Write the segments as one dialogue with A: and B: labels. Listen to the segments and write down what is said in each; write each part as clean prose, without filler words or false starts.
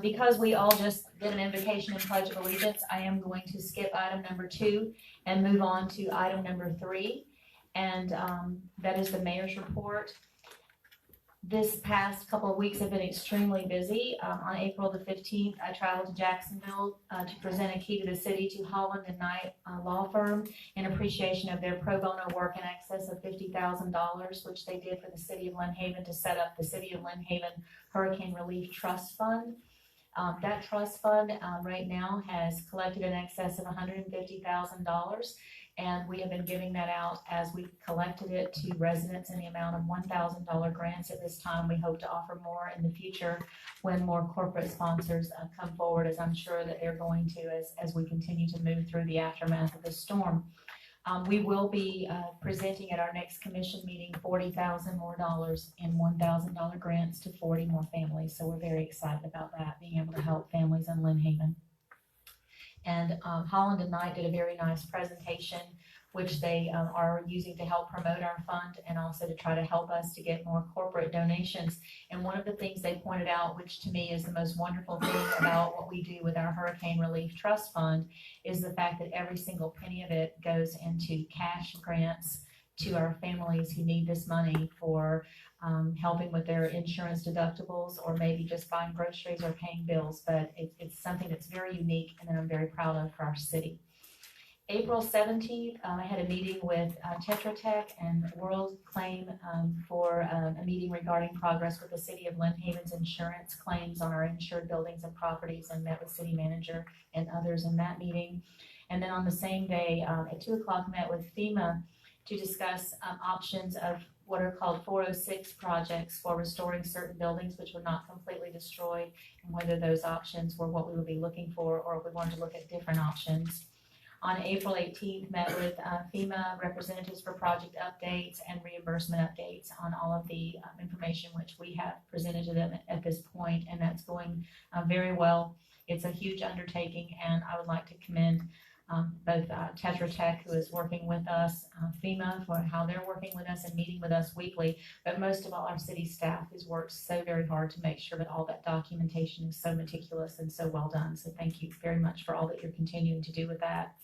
A: Because we all just did an invocation and pledge of allegiance, I am going to skip item number 2 and move on to item number 3, and that is the mayor's report. This past couple of weeks have been extremely busy. On April the 15th, I traveled to Jacksonville to present a key to the city to Holland and Knight law firm in appreciation of their pro bono work in excess of $50,000, which they did for the city of Lynn Haven to set up the City of Lynn Haven Hurricane Relief Trust Fund. That trust fund right now has collected in excess of $150,000, and we have been giving that out as we collected it to residents in the amount of $1,000 grants at this time. We hope to offer more in the future when more corporate sponsors come forward, as I'm sure that they're going to as we continue to move through the aftermath of the storm. We will be presenting at our next commission meeting $40,000 more in $1,000 grants to 40 more families. So we're very excited about that, being able to help families in Lynn Haven. And Holland and Knight did a very nice presentation, which they are using to help promote our fund and also to try to help us to get more corporate donations. And one of the things they pointed out, which to me is the most wonderful thing about what we do with our Hurricane Relief Trust Fund, is the fact that every single penny of it goes into cash grants to our families who need this money for helping with their insurance deductibles, or maybe just buying groceries or paying bills. But it's something that's very unique and that I'm very proud of for our city. April 17th, I had a meeting with Tetra Tech and World Claim for a meeting regarding progress with the City of Lynn Haven's insurance claims on our insured buildings and properties, and met with city manager and others in that meeting. And then on the same day at 2 o'clock, met with FEMA to discuss options of what are called 406 projects for restoring certain buildings which were not completely destroyed, and whether those options were what we would be looking for, or if we wanted to look at different options. On April 18th, met with FEMA representatives for project updates and reimbursement updates on all of the information which we have presented to them at this point, and that's going very well. It's a huge undertaking, and I would like to commend both Tetra Tech, who is working with us, FEMA for how they're working with us and meeting with us weekly, but most of all our city staff, who's worked so very hard to make sure that all that documentation is so meticulous and so well done. So thank you very much for all that you're continuing to do with that.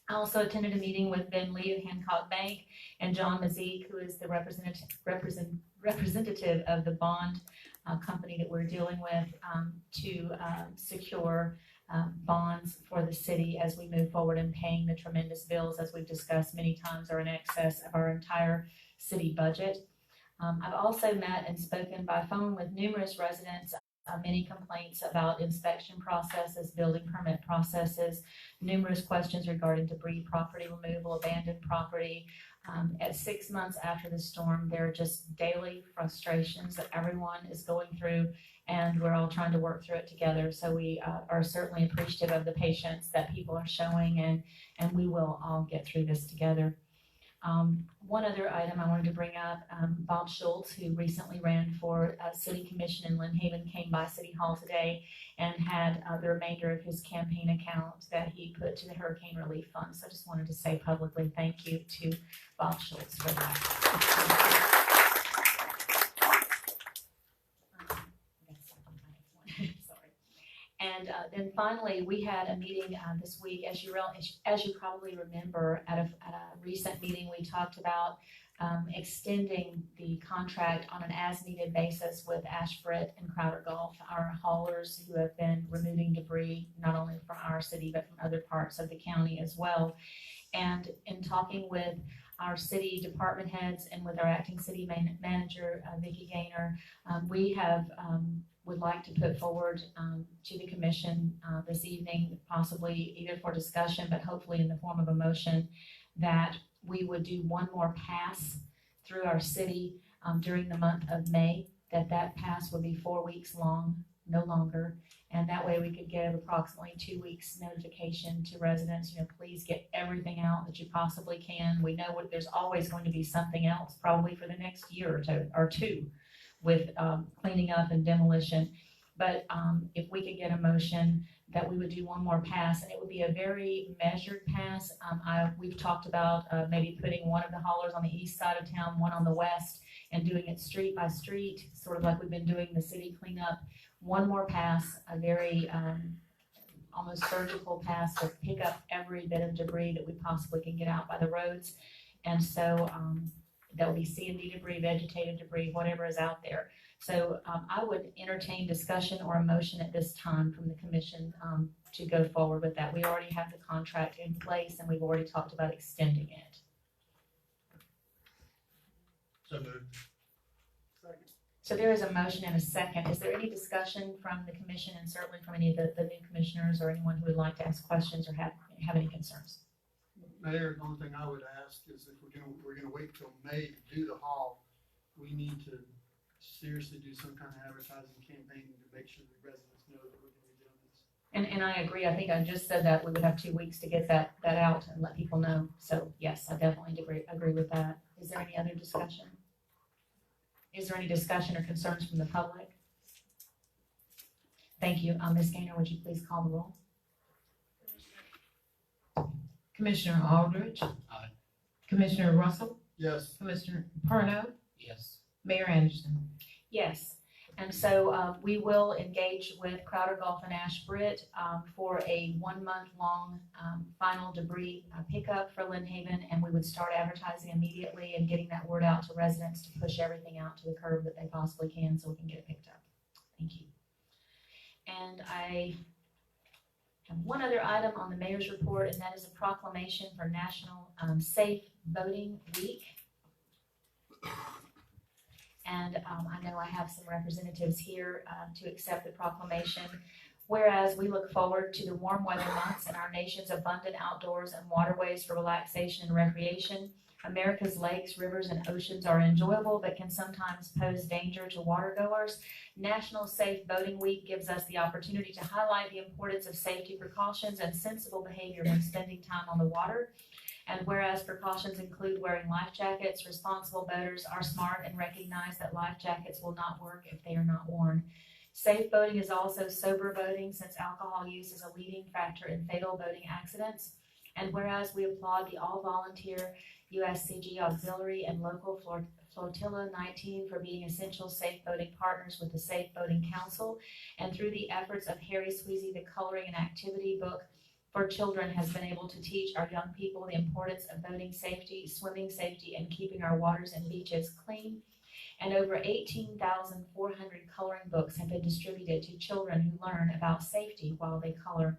A: I also attended a meeting with Ben Lee of Hancock Bank and John Mazik, who is the representative of the bond company that we're dealing with to secure bonds for the city as we move forward in paying the tremendous bills, as we've discussed many times, are in excess of our entire city budget. I've also met and spoken by phone with numerous residents. Many complaints about inspection processes, building permit processes, numerous questions regarding debris, property removal, abandoned property. At 6 months after the storm, there are just daily frustrations that everyone is going through, and we're all trying to work through it together. So we are certainly appreciative of the patience that people are showing, and we will all get through this together. One other item I wanted to bring up, Bob Schultz, who recently ran for City Commission in Lynn Haven, came by City Hall today and had the remainder of his campaign account that he put to the Hurricane Relief Fund. So I just wanted to say publicly thank you to Bob Schultz for that. And then finally, we had a meeting this week, as you probably remember, at a recent meeting, we talked about extending the contract on an as-needed basis with Ashford and Crowder Gulf, our haulers who have been removing debris, not only from our city, but from other parts of the county as well. And in talking with our city department heads and with our acting city manager, Vicki Gaynor, we have would like to put forward to the commission this evening, possibly either for discussion, but hopefully in the form of a motion, that we would do one more pass through our city during the month of May, that pass would be 4 weeks long, no longer. And that way we could give approximately 2 weeks notification to residents, please get everything out that you possibly can. We know there's always going to be something else, probably for the next year or two, with cleaning up and demolition. But if we could get a motion that we would do one more pass, and it would be a very measured pass. We've talked about maybe putting one of the haulers on the east side of town, one on the west, and doing it street by street, sort of like we've been doing the city cleanup. One more pass, a very almost surgical pass to pick up every bit of debris that we possibly can get out by the roads. And so there'll be C&D debris, vegetative debris, whatever is out there. So I would entertain discussion or a motion at this time from the commission to go forward with that. We already have the contract in place and we've already talked about extending it.
B: So moved. Second.
A: So there is a motion and a second. Is there any discussion from the commission and certainly from any of the new commissioners or anyone who would like to ask questions or have any concerns?
B: Mayor, the only thing I would ask is if we're gonna wait till May to do the haul, we need to seriously do some kind of advertising campaign to make sure the residents know that we're gonna be doing this.
A: And I agree. I think I just said that we would have 2 weeks to get that out and let people know. So yes, I definitely agree with that. Is there any other discussion? Is there any discussion or concerns from the public? Thank you. Ms. Gaynor, would you please call the roll?
C: Commissioner Aldridge.
D: Aye.
C: Commissioner Russell.
B: Yes.
C: Commissioner Parno.
D: Yes.
C: Mayor Anderson.
A: Yes. And so we will engage with Crowder Golf and Ashbrit for a 1 month long final debris pickup for Lynn Haven, and we would start advertising immediately and getting that word out to residents to push everything out to the curb that they possibly can so we can get it picked up. Thank you. And I have one other item on the mayor's report, and that is a proclamation for National Safe Boating Week. And I know I have some representatives here to accept the proclamation. Whereas we look forward to the warm weather months and our nation's abundant outdoors and waterways for relaxation and recreation, America's lakes, rivers, and oceans are enjoyable but can sometimes pose danger to watergoers. National Safe Boating Week gives us the opportunity to highlight the importance of safety precautions and sensible behavior when spending time on the water. And whereas precautions include wearing life jackets, responsible boaters are smart and recognize that life jackets will not work if they are not worn. Safe boating is also sober boating, since alcohol use is a leading factor in fatal boating accidents. And whereas we applaud the all-volunteer USCG Auxiliary and local Flotilla 19 for being essential safe boating partners with the Safe Boating Council, and through the efforts of Harry Sweezy, the coloring and activity book for children has been able to teach our young people the importance of boating safety, swimming safety, and keeping our waters and beaches clean. And over 18,400 coloring books have been distributed to children who learn about safety while they color.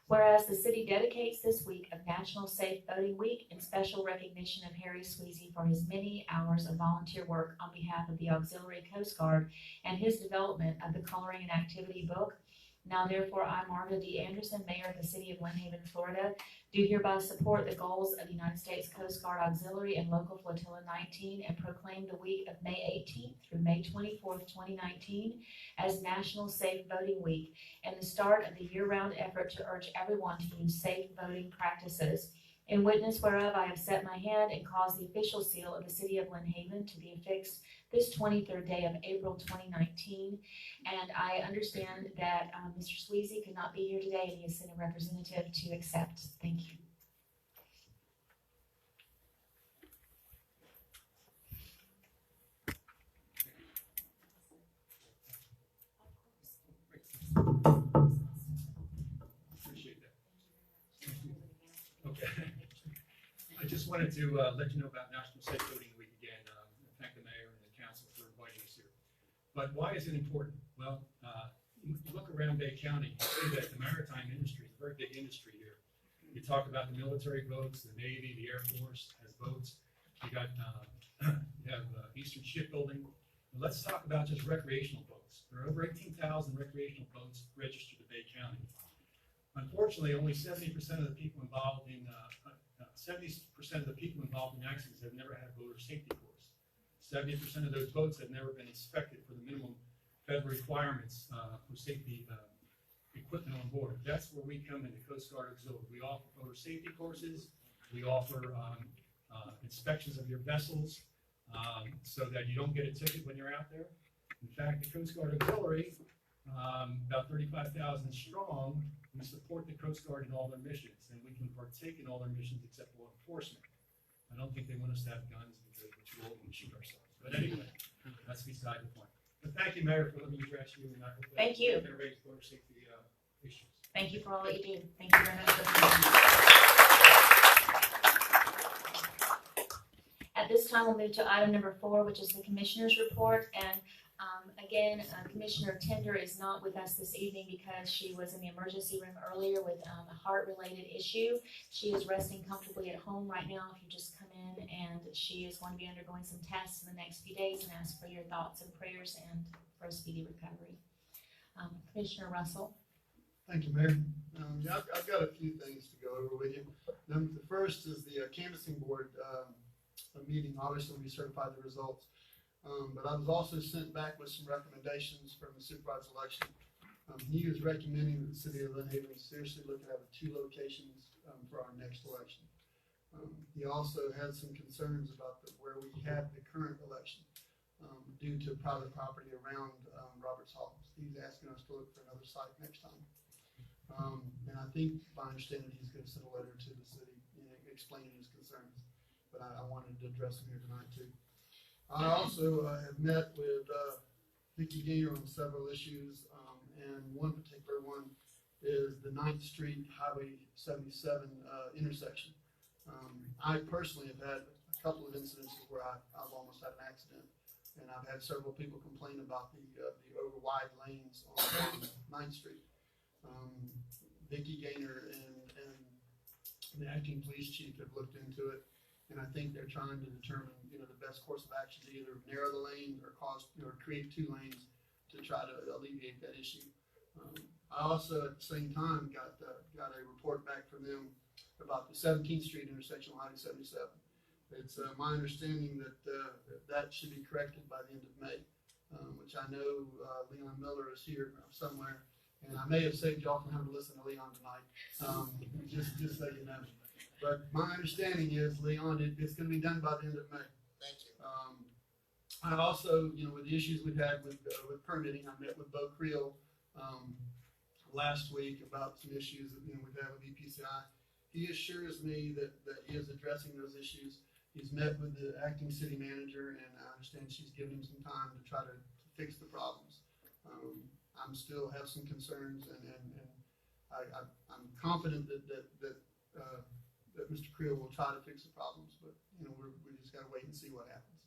A: Whereas the city dedicates this week of National Safe Boating Week in special recognition of Harry Sweezy for his many hours of volunteer work on behalf of the Auxiliary Coast Guard and his development of the coloring and activity book. Now therefore, I, Marva D. Anderson, Mayor of the City of Lynn Haven, Florida, do hereby support the goals of the United States Coast Guard Auxiliary and Local Flotilla 19 and proclaim the week of May 18th through May 24th, 2019 as National Safe Boating Week and the start of the year-round effort to urge everyone to use safe boating practices. In witness whereof, I have set my hand and caused the official seal of the City of Lynn Haven to be affixed this 23rd day of April 2019. And I understand that Mr. Sweezy could not be here today and he has sent a representative to accept. Thank you.
D: Appreciate that. Okay. I just wanted to let you know about National Safe Boating Week again. Thank the mayor and the council for inviting us here. But why is it important? Well, you look around Bay County, you see that the maritime industry is a very big industry here. You talk about the military boats, the Navy, the Air Force has boats. You got you have Eastern Shipbuilding. But let's talk about just recreational boats. There are over 18,000 recreational boats registered in Bay County. Unfortunately, only 70% of the people involved in 70% of the people involved in accidents have never had a boater safety course. 70% of those boats have never been inspected for the minimum federal requirements for safety equipment on board. That's where we come into Coast Guard Auxiliary. We offer boater safety courses. We offer inspections of your vessels so that you don't get a ticket when you're out there. In fact, the Coast Guard Auxiliary about 35,000 strong. We support the Coast Guard in all their missions, and we can partake in all their missions except law enforcement. I don't think they want us to have guns because we're too old and we shoot ourselves. But anyway, that's beside the point. But thank you, Mayor, for letting me address you, and I hope that
A: Thank you.
D: everybody's motor safety issues.
A: Thank you for all that you do. Thank you very much for coming. At this time, we'll move to item number 4, which is the Commissioner's Report. And again, Commissioner Tender is not with us this evening because she was in the emergency room earlier with a heart-related issue. She is resting comfortably at home right now. If you just come in, and she is going to be undergoing some tests in the next few days, and ask for your thoughts and prayers and for a speedy recovery. Commissioner Russell.
B: Thank you, Mayor. Yeah, I've got a few things to go over with you. The first is the canvassing board meeting. Obviously, we certified the results. But I was also sent back with some recommendations from the supervisor election. He is recommending that the city of Lynn Haven seriously look at having 2 locations for our next election. He also had some concerns about where we had the current election due to private property around Roberts Hall. He's asking us to look for another site next time. And I think, by understanding, he's going to send a letter to the city, explaining his concerns. But I wanted to address them here tonight too. I also have met with Vicki Gaynor on several issues, and one particular one is the 9th Street Highway 77 intersection. I personally have had a couple of incidences where I've almost had an accident, and I've had several people complain about the over wide lanes on 9th Street. Vicki Gaynor and the acting police chief have looked into it. And I think they're trying to determine, the best course of action to either narrow the lane or create 2 lanes to try to alleviate that issue. I also, at the same time, got a report back from them about the 17th Street intersection on Highway 77. It's my understanding that that should be corrected by the end of May, which I know Leon Miller is here somewhere, and I may have saved y'all from having to listen to Leon tonight. Just so you know. But my understanding is, Leon, it's going to be done by the end of May.
E: Thank you.
B: I also, with the issues we've had with permitting, I met with Bo Creel last week about some issues that we've had with EPCI. He assures me that he is addressing those issues. He's met with the acting city manager, and I understand she's given him some time to try to fix the problems. I'm still have some concerns, and I'm confident that Mr. Creel will try to fix the problems, but we just got to wait and see what happens.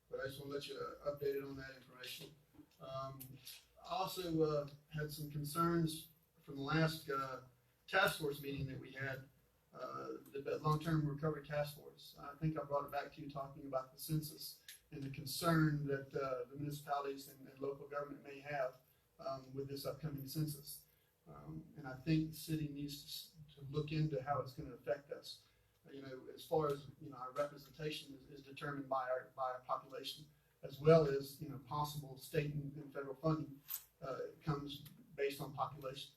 B: But I just want to let you updated on that information. I also had some concerns from the last task force meeting that we had, the long-term recovery task force. I think I brought it back to you talking about the census and the concern that the municipalities and local government may have with this upcoming census. And I think the city needs to look into how it's going to affect us. As far as our representation is determined by our population, as well as possible state and federal funding comes based on population.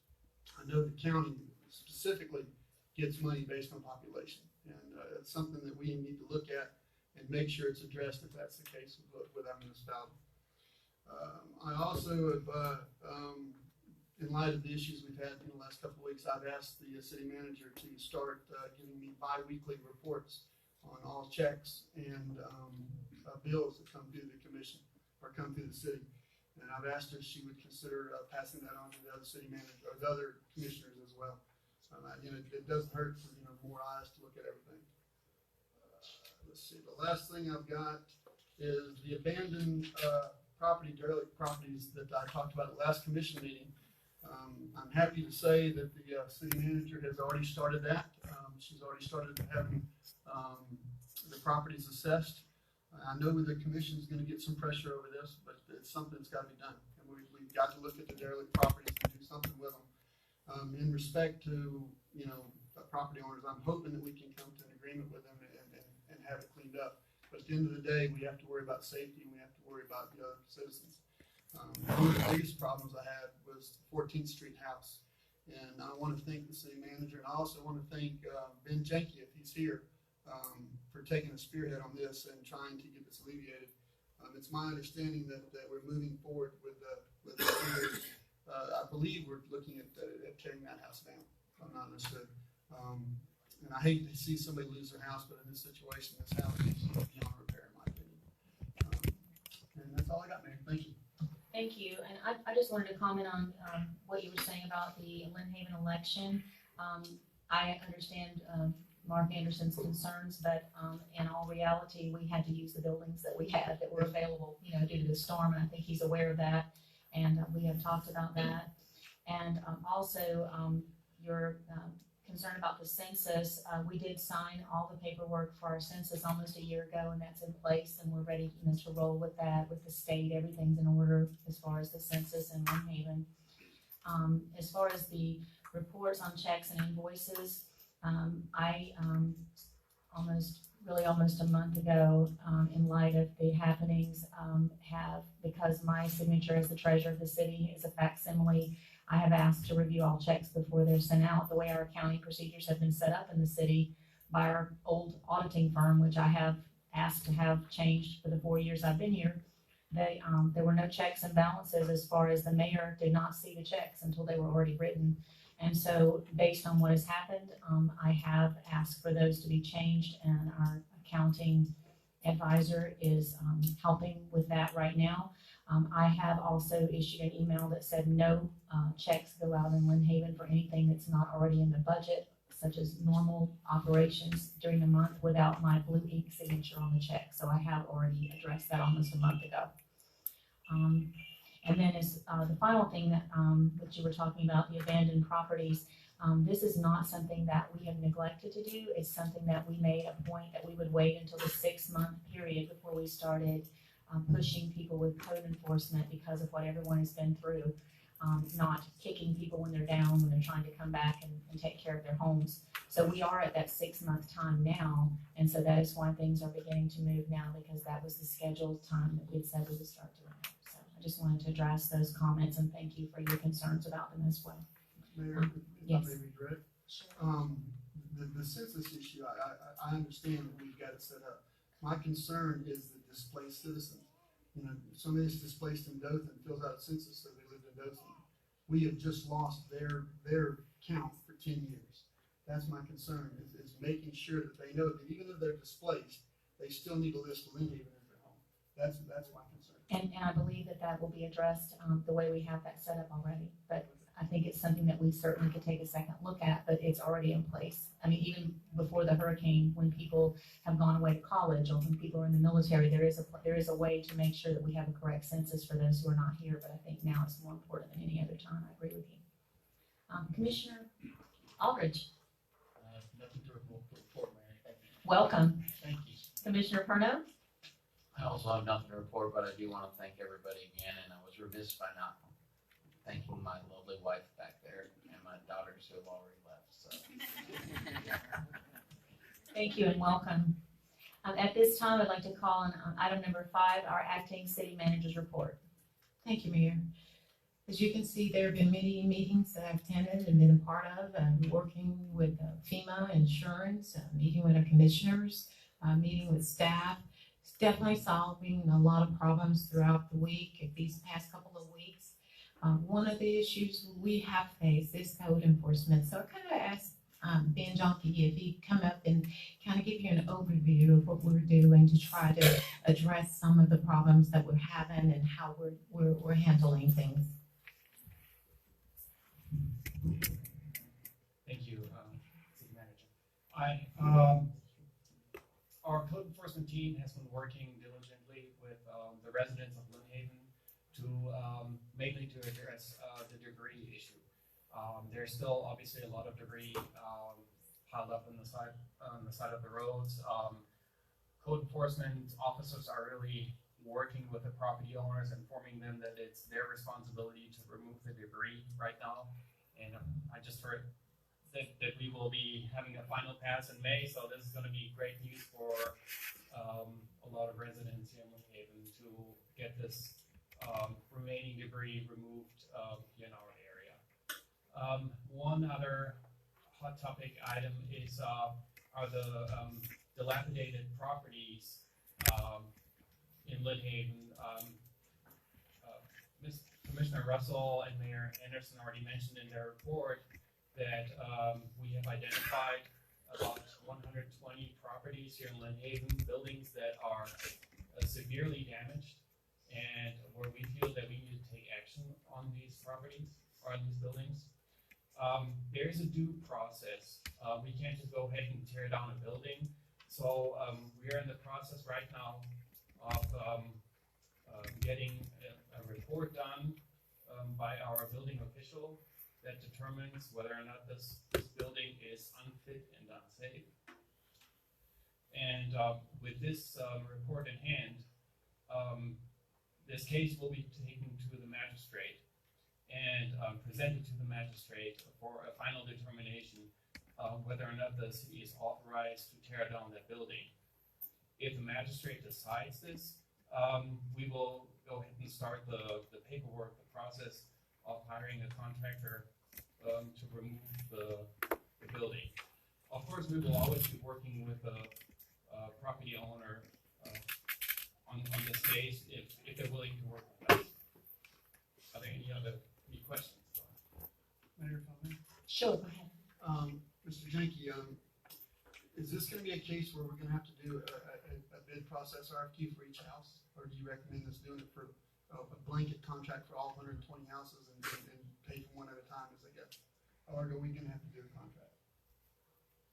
B: I know the county specifically gets money based on population, and it's something that we need to look at and make sure it's addressed if that's the case with our municipality. I also have, in light of the issues we've had in the last couple of weeks, I've asked the city manager to start giving me bi-weekly reports on all checks and bills that come through the commission or come through the city. And I've asked her if she would consider passing that on to the other city manager or the other commissioners as well. It doesn't hurt for more eyes to look at everything. Let's see. The last thing I've got is the abandoned derelict properties that I talked about at the last commission meeting. I'm happy to say that the city manager has already started that. She's already started having the properties assessed. I know the commission is going to get some pressure over this, but it's something that's got to be done. And we've got to look at the derelict properties and do something with them. In respect to, property owners, I'm hoping that we can come to an agreement with them and have it cleaned up. But at the end of the day, we have to worry about safety, and we have to worry about the other citizens. One of the biggest problems I had was the 14th Street house. And I want to thank the city manager, and I also want to thank Ben Jenke, if he's here, for taking a spearhead on this and trying to get this alleviated. It's my understanding that we're moving forward with the believe we're looking at tearing that house down, if I'm not mistaken. And I hate to see somebody lose their house, but in this situation, this house is beyond repair, in my opinion. And that's all I got, Mayor. Thank you.
A: Thank you, and I just wanted to comment on, what you were saying about the Lynn Haven election. I understand, Mark Anderson's concerns, but, in all reality, we had to use the buildings that we had that were available, due to the storm, and I think he's aware of that, and we have talked about that. And, also, your, concern about the census, we did sign all the paperwork for our census almost a year ago, and that's in place, and we're ready, to roll with that, with the state. Everything's in order as far as the census in Lynn Haven. As far as the reports on checks and invoices, I almost a month ago, in light of the happenings, because my signature as the treasurer of the city is a facsimile, I have asked to review all checks before they're sent out. The way our accounting procedures have been set up in the city by our old auditing firm, which I have asked to have changed for the 4 years I've been here, there were no checks and balances as far as the mayor did not see the checks until they were already written. And so based on what has happened, I have asked for those to be changed, and our accounting advisor is helping with that right now. I have also issued an email that said no checks go out in Lynn Haven for anything that's not already in the budget, such as normal operations during the month, without my blue ink signature on the check. So I have already addressed that almost a month ago. And then is the final thing that you were talking about, the abandoned properties. This is not something that we have neglected to do. It's something that we made a point that we would wait until the 6-month period before we started pushing people with code enforcement because of what everyone has been through. Not kicking people when they're down, when they're trying to come back and take care of their homes. So we are at that 6-month time now, and so that is why things are beginning to move now, because that was the scheduled time that we had said we would start doing it. So I just wanted to address those comments, and thank you for your concerns about them as well.
B: Mayor, if
A: Yes.
B: I may be direct. The census issue, I understand that we've got it set up. My concern is the displaced citizens. Somebody that's displaced in Dothan fills out a census so they lived in Dothan. We have just lost their count for 10 years. That's my concern, is making sure that they know that even though they're displaced, they still need to list Lynn Haven as their home. That's my concern.
A: And I believe that will be addressed the way we have that set up already. But I think it's something that we certainly could take a second look at, but it's already in place. I mean, even before the hurricane, when people have gone away to college or when people are in the military, there is a way to make sure that we have a correct census for those who are not here. But I think now it's more important than any other time. I agree with you. Commissioner Aldridge,
E: Nothing to report, Mayor. Thank you.
A: welcome.
E: Thank you.
A: Commissioner Perno?
E: I also have nothing to report, but I do want to thank everybody again, and I was remiss by not thanking my lovely wife back there and my daughters who have already left, so.
A: Thank you and welcome. At this time, I'd like to call on item number 5, our acting city manager's report.
C: Thank you, Mayor. As you can see, there have been many meetings that I've attended and been a part of, working with FEMA insurance, meeting with our commissioners, meeting with staff. It's definitely solving a lot of problems throughout the week, these past couple of weeks. One of the issues we have faced is code enforcement. So I kind of asked Ben Jonkey if he'd come up and kind of give you an overview of what we're doing to try to address some of the problems that we're having and how we're handling things.
D: Thank you, City Manager. Our code enforcement team has been working diligently with the residents of Lynn Haven to mainly to address the debris issue. There's still obviously a lot of debris piled up on the side of the roads. Code enforcement officers are really working with the property owners, informing them that it's their responsibility to remove the debris right now. And I just heard that we will be having a final pass in May, so this is going to be great news for a lot of residents here in Lynn Haven to get this remaining debris removed in our area. One other hot topic item is are the dilapidated properties in Lynn Haven. Commissioner Russell and Mayor Anderson already mentioned in their report that we have identified about 120 properties here in Lynn Haven, buildings that are severely damaged, and where we feel that we need to take action on these properties or on these buildings. There is a due process. We can't just go ahead and tear down a building. So we are in the process right now of getting a report done by our building official that determines whether or not this building is unfit and unsafe. And with this report in hand, this case will be taken to the magistrate and presented to the magistrate for a final determination of whether or not the city is authorized to tear down that building. If the magistrate decides this, we will go ahead and start the paperwork, the process of hiring a contractor to remove the building. Of course, we will always be working with the property owner on this case if they're willing to work with us. Are there any questions?
B: Mayor, if I may.
A: Sure, go ahead.
B: Mr. Jenke, is this gonna be a case where we're gonna have to do a bid process RFQ for each house? Or do you recommend us doing it for a blanket contract for all 120 houses and pay for one at a time as they go? Or are we gonna have to do a contract?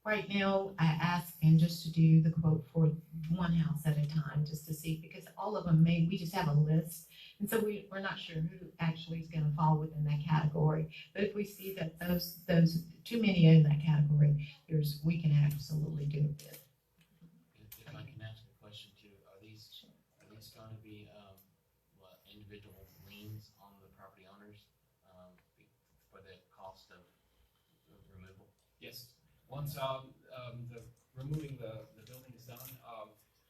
C: Right now, I asked him just to do the quote for one house at a time, just to see, because all of them we just have a list. And so we're not sure who actually is gonna fall within that category. But if we see that those too many in that category, we can absolutely do a bid.
E: If I can ask a question too, are these going to be, individual liens on the property owners, for the cost of removal?
D: Yes. Once the removing the building is done,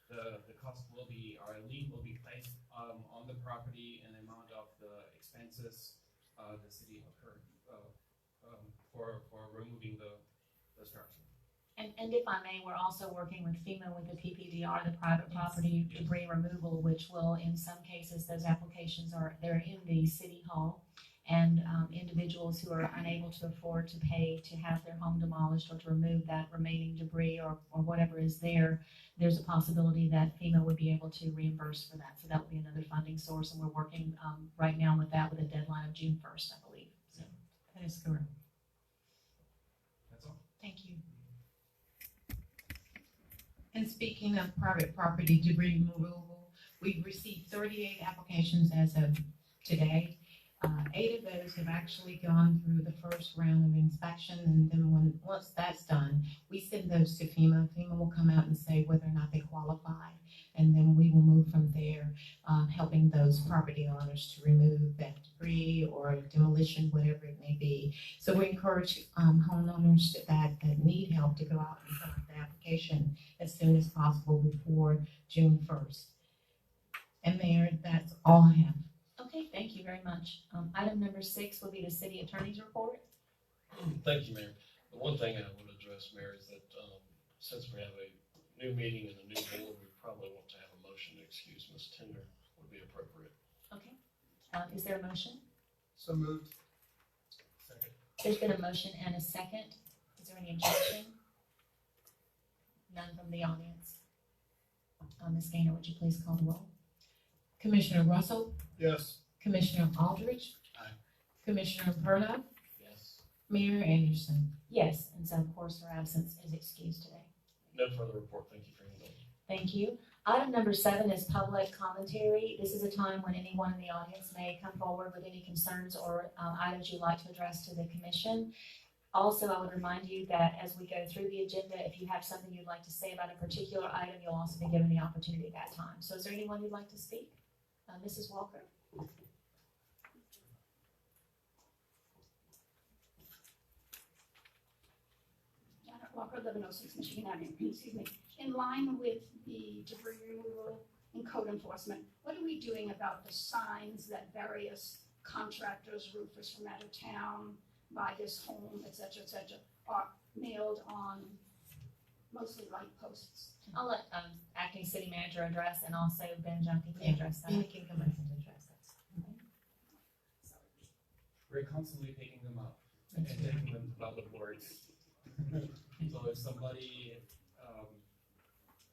D: the cost will be, or a lien will be placed on the property in the amount of the expenses the city incurred for removing the structure.
A: And if I may, we're also working with FEMA with the PPDR, the private property debris removal, which will, in some cases, those applications they're in the city hall. And individuals who are unable to afford to pay to have their home demolished or to remove that remaining debris or whatever is there, there's a possibility that FEMA would be able to reimburse for that. So that would be another funding source, and we're working right now with that with a deadline of June 1st, I believe. So.
C: That is correct.
D: That's all.
A: Thank you.
C: And speaking of private property debris removal, we've received 38 applications as of today. 8 of those have actually gone through the first round of inspection, and then once that's done, we send those to FEMA. FEMA will come out and say whether or not they qualify, and then we will move from there, helping those property owners to remove that debris or demolition, whatever it may be. So we encourage homeowners that need help to go out and fill out the application as soon as possible before June 1st. And Mayor, that's all I have.
A: Okay, thank you very much. Item number 6 will be the city attorney's report.
F: Thank you, Mayor. The one thing I want to address, Mayor, is that since we have a new meeting and a new board, we probably want to have a motion to excuse Ms. Tinder would be appropriate.
A: Okay. Is there a motion?
B: So moved.
D: Second.
A: There's been a motion and a second. Is there any objection? None from the audience. Ms. Gaynor, would you please call the roll?
C: Commissioner Russell,
B: Yes.
C: Commissioner Aldridge,
E: Aye.
C: Commissioner Perna,
E: Yes.
C: Mayor Anderson.
A: Yes, and so of course her absence is excused today.
F: No further report. Thank you for your indulgence.
A: Thank you. Item number 7 is public commentary. This is a time when anyone in the audience may come forward with any concerns or items you'd like to address to the commission. Also, I would remind you that as we go through the agenda, if you have something you'd like to say about a particular item, you'll also be given the opportunity at that time. So is there anyone who'd like to speak? Mrs. Walker?
G: Janet Walker, 1106 Michigan Avenue, excuse me. In line with the debris removal and code enforcement, what are we doing about the signs that various contractors, roofers from out of town, buy this home, et cetera, are nailed on mostly light posts?
A: I'll let acting city manager address, and also Ben Junkie can address that.
C: And we can come back and address that.
H: we're constantly picking them up and taking them to public works. So if somebody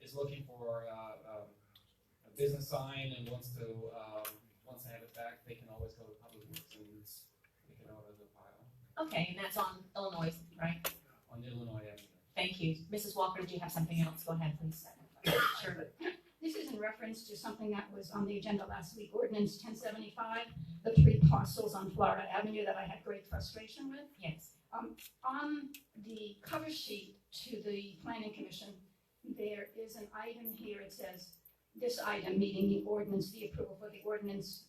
H: is looking for a business sign and wants to have it back, they can always go to public works and pick it out of the pile
A: Okay, and that's on Illinois, right?
H: on Illinois Avenue.
A: Thank you. Mrs. Walker, do you have something else? Go ahead, please. Sure.
G: This is in reference to something that was on the agenda last week, ordinance 1075, the 3 parcels on Florida Avenue that I had great frustration with.
A: Yes.
G: On the cover sheet to the planning commission, there is an item here, it says, this item meeting the ordinance, the approval for the ordinance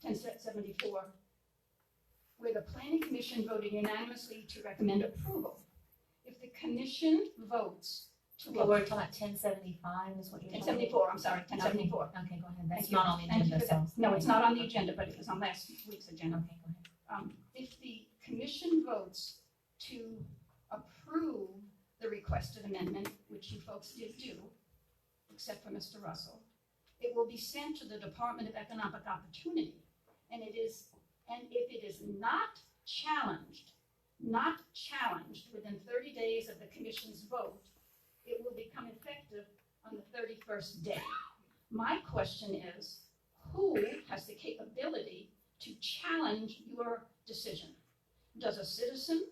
G: 1074, where the planning commission voted unanimously to recommend approval. If the commission votes to
A: Okay, we're talking about 1075 is what you're talking about?
G: 1074, I'm sorry, 1074.
A: Okay, go ahead. That's
G: Thank you.
A: not on the
G: Thank you
A: agenda,
G: for that.
A: so.
G: No, it's not on the agenda, but it was on last week's agenda.
A: Okay, go ahead.
G: If the commission votes to approve the requested amendment, which you folks did do, except for Mr. Russell, it will be sent to the Department of Economic Opportunity. And if it is not challenged within 30 days of the commission's vote, it will become effective on the 31st day. My question is, who has the capability to challenge your decision? Does a citizen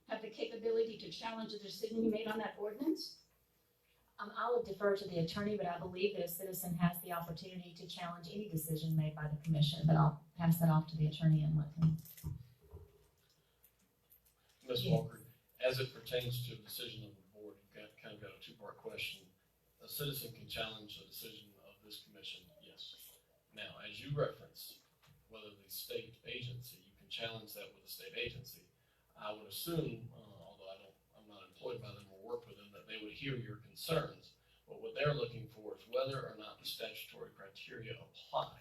G: have the capability to challenge the decision you made on that ordinance?
A: I would defer to the attorney, but I believe that a citizen has the opportunity to challenge any decision made by the commission, but I'll pass that off to the attorney and let him.
F: Ms.
A: Yes.
F: Walker, as it pertains to the decision of the board, you've kind of got a two-part question. A citizen can challenge a decision of this commission, yes. Now, as you reference, whether the state agency, you can challenge that with a state agency. I would assume, although I'm not employed by them or work with them, that they would hear your concerns. But what they're looking for is whether or not the statutory criteria apply.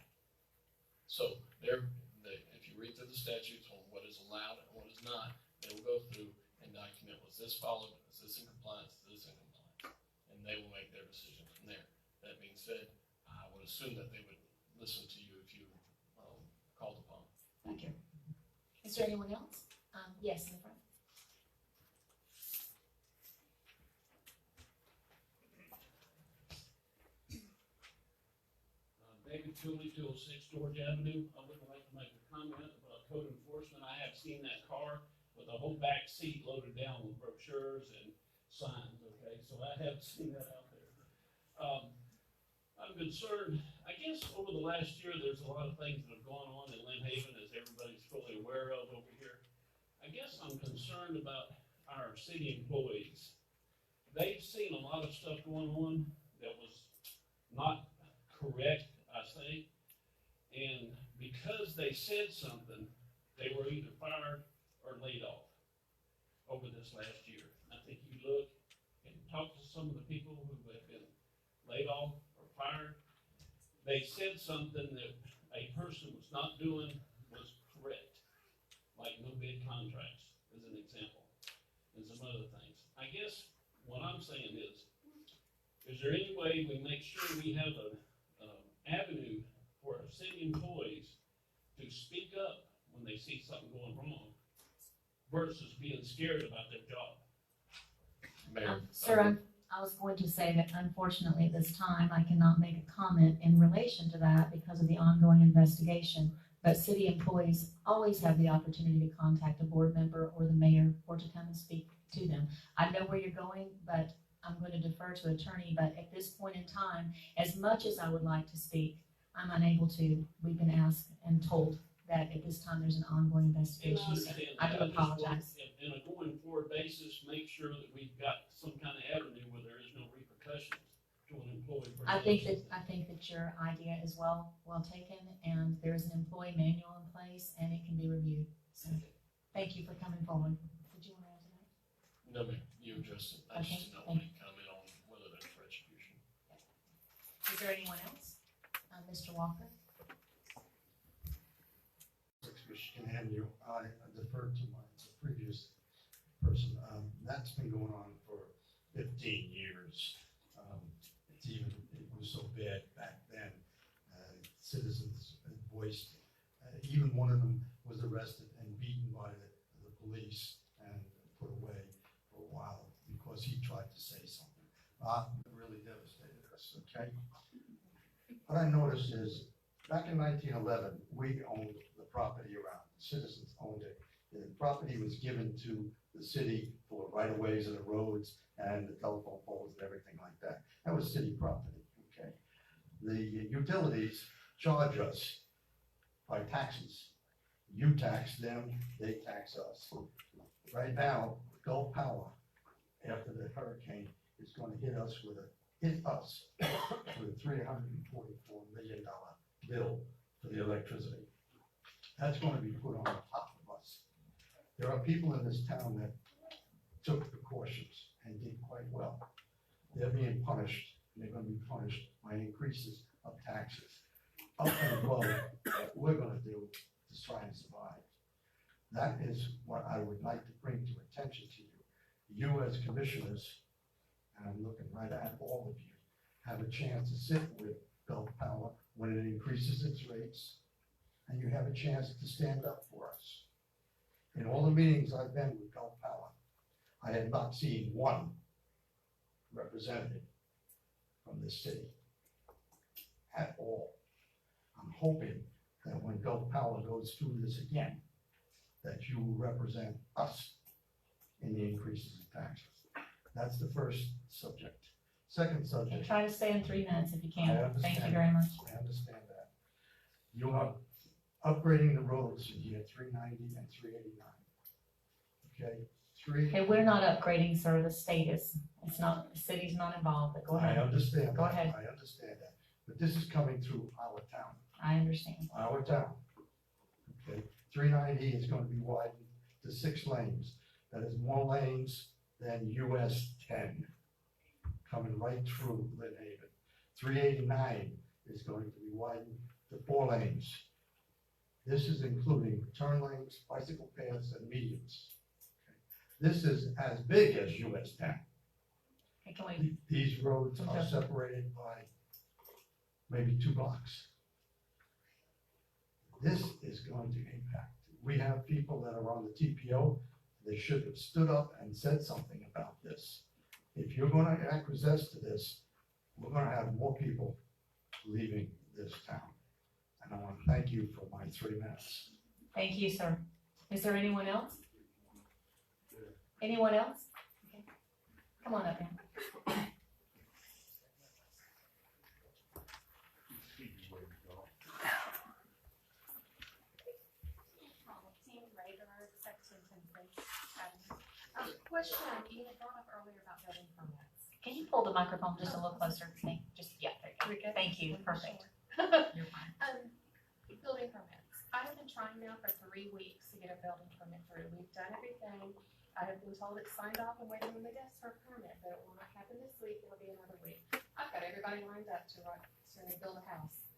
F: So if you read through the statutes on what is allowed and what is not, they will go through and document, was this followed, is this in compliance, is this in compliance? And they will make their decision from there. That being said, I would assume that they would listen to you if you called upon.
G: Thank you.
A: Is there anyone else? Yes, in the front.
I: David Cooley, 206 George Avenue. I would like to make a comment about code enforcement. I have seen that car with a whole back seat loaded down with brochures and signs, okay? So I have seen that out there. I'm concerned, I guess over the last year, there's a lot of things that have gone on in Lynn Haven, as everybody's fully aware of over here. I guess I'm concerned about our city employees. They've seen a lot of stuff going on that was not correct, I say, and because they said something, they were either fired or laid off over this last year. I think you look and talk to some of the people who have been laid off or fired. They said something that a person was not doing was correct, like no bid contracts, as an example, and some other things. I guess what I'm saying is there any way we make sure we have an avenue for our city employees to speak up when they see something going wrong versus being scared about their job?
F: Mayor.
A: Sir, I was going to say that unfortunately at this time, I cannot make a comment in relation to that because of the ongoing investigation. But city employees always have the opportunity to contact a board member or the mayor or to come and speak to them. I know where you're going, but I'm going to defer to attorney. But at this point in time, as much as I would like to speak, I'm unable to. We've been asked and told that at this time there's an ongoing
I: And I
A: investigation.
I: understand
A: I
I: that.
A: do
I: just want,
A: apologize.
I: in a going forward basis, make sure that we've got some kind of avenue where there is no repercussions to an employee. for
A: I
I: doing
A: think that your idea is well taken, and there is an employee manual in place, and it can be reviewed. So, thank you for coming forward. Did you want to add to that?
F: No, ma'am, you addressed it. I
A: Okay,
F: just did not
A: thank
F: want to comment on whether that's retribution.
A: Is there anyone else? Mr. Walker?
J: Mr. Avenue, I deferred to the previous person. That's been going on for 15 years. It was so bad back then. Citizens voiced, even one of them was arrested and beaten by the police and put away for a while because he tried to say something. It really devastated us, okay? What I noticed is, back in 1911, we owned the property around, the citizens owned it. The property was given to the city for right-of-ways and the roads and the telephone poles and everything like that. That was city property, okay? The utilities charge us by taxes. You tax them, they tax us. Right now, Gulf Power, after the hurricane, is gonna hit us with a $344 million bill for the electricity. That's gonna be put on top of us. There are people in this town that took precautions and did quite well. They're being punished, and they're gonna be punished by increases of taxes up and above what we're gonna do to try and survive. That is what I would like to bring to attention to you. You as commissioners, and I'm looking right at all of you, have a chance to sit with Gulf Power when it increases its rates, and you have a chance to stand up for us. In all the meetings I've been with Gulf Power, I have not seen one representative from this city at all. I'm hoping that when Gulf Power goes through this again, that you will represent us in the increases in taxes. That's the first subject. Second
A: And
J: subject,
A: try to stay in 3 minutes if you
J: I
A: can.
J: understand.
A: Thank you very much.
J: I understand that. You are upgrading the roads in here, 390 and 389. Okay,
A: Okay, we're not upgrading, sir. The state is. It's not, the city's not involved, but go
J: I
A: ahead.
J: understand
A: Go
J: that.
A: ahead.
J: I understand that. But this is coming through our town.
A: I understand.
J: Our town. Okay, 390 is going to be widened to 6 lanes. That is more lanes than US 10 coming right through Lynn Haven. 389 is going to be widened to 4 lanes. This is including turn lanes, bicycle paths, and medians. Okay. This is as big as US 10.
A: Okay, can we,
J: These roads are
A: Okay.
J: separated by maybe 2 blocks. This is going to impact. We have people that are on the TPO, they should have stood up and said something about this. If you're gonna acquiesce to this, we're gonna have more people leaving this town. And I wanna thank you for my 3 minutes.
A: thank you, sir. Is there anyone else? Anyone else? Okay. Come on up, man.
K: Question, you had brought up earlier about building permits.
A: Can you pull the microphone just a little closer? Just, yeah, there you go. Thank you, perfect. You're fine.
K: Building permits. I have been trying now for 3 weeks to get a building permit through. We've done everything. I have been told it's signed off and waiting on the desk for a permit, but it will not happen this week. It'll be another week. I've got everybody lined up to build a house,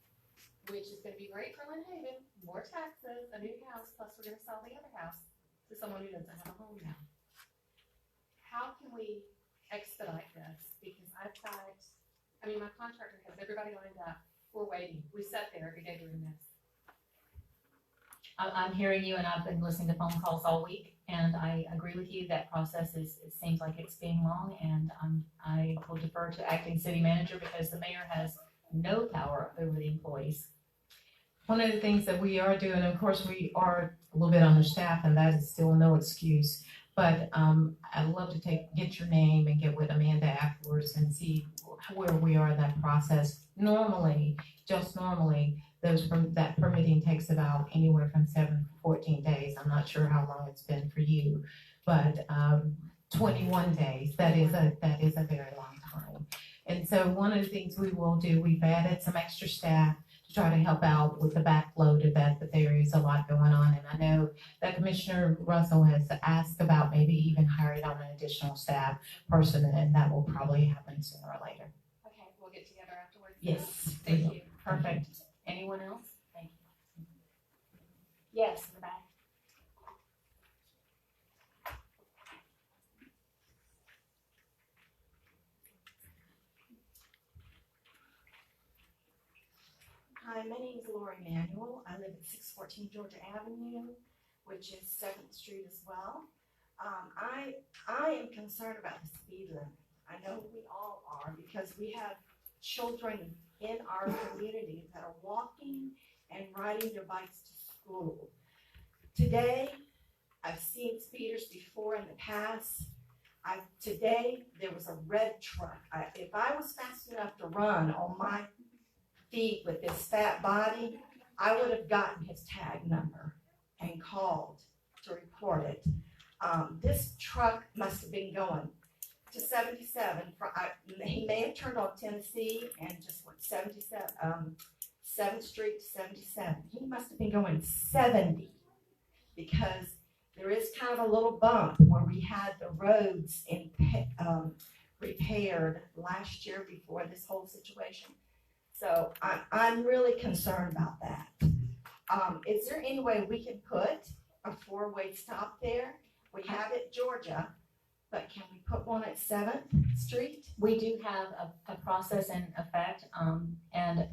K: which is gonna be great for Lynn Haven, more taxes, a new house, plus we're gonna sell the other house to someone who doesn't have a home now. How can we expedite this? Because my contractor has everybody lined up. We're waiting. We sat there every day doing this.
A: I'm hearing you, and I've been listening to phone calls all week, and I agree with you. That process it seems like it's being long, and I will defer to acting city manager because the mayor has no power over the employees.
C: One of the things that we are doing, of course, we are a little bit understaffed, and that is still no excuse. But I'd love to get your name and get with Amanda afterwards and see where we are in that process. Normally, that permitting takes about anywhere from 7 to 14 days. I'm not sure how long it's been for you, but 21 days, that is a very long time. And so one of the things we will do, we've added some extra staff to try to help out with the backload of that, but there is a lot going on. And I know that Commissioner Russell has asked about maybe even hiring on an additional staff person, and that will probably happen sooner or later.
K: Okay, we'll get together afterwards.
C: Yes.
K: Thank you.
A: Perfect. Anyone else? Thank you. Yes, in the back.
L: Hi, my name is Lori Manuel. I live at 614 Georgia Avenue, which is 7th Street as well. I am concerned about the speed limit. I know we all are because we have children in our community that are walking and riding their bikes to school. Today, I've seen speeders before in the past. Today, there was a red truck. If I was fast enough to run on my feet with this fat body, I would have gotten his tag number and called to report it. This truck must have been going to 77. He may have turned on Tennessee and just went 7th Street to 77. He must have been going 70 because there is kind of a little bump where we had the roads repaired last year before this whole situation. So I'm really concerned about that. Is there any way we can put a 4-way stop there? We have it Georgia, but can we put one at 7th Street?
A: We do have a process in effect, and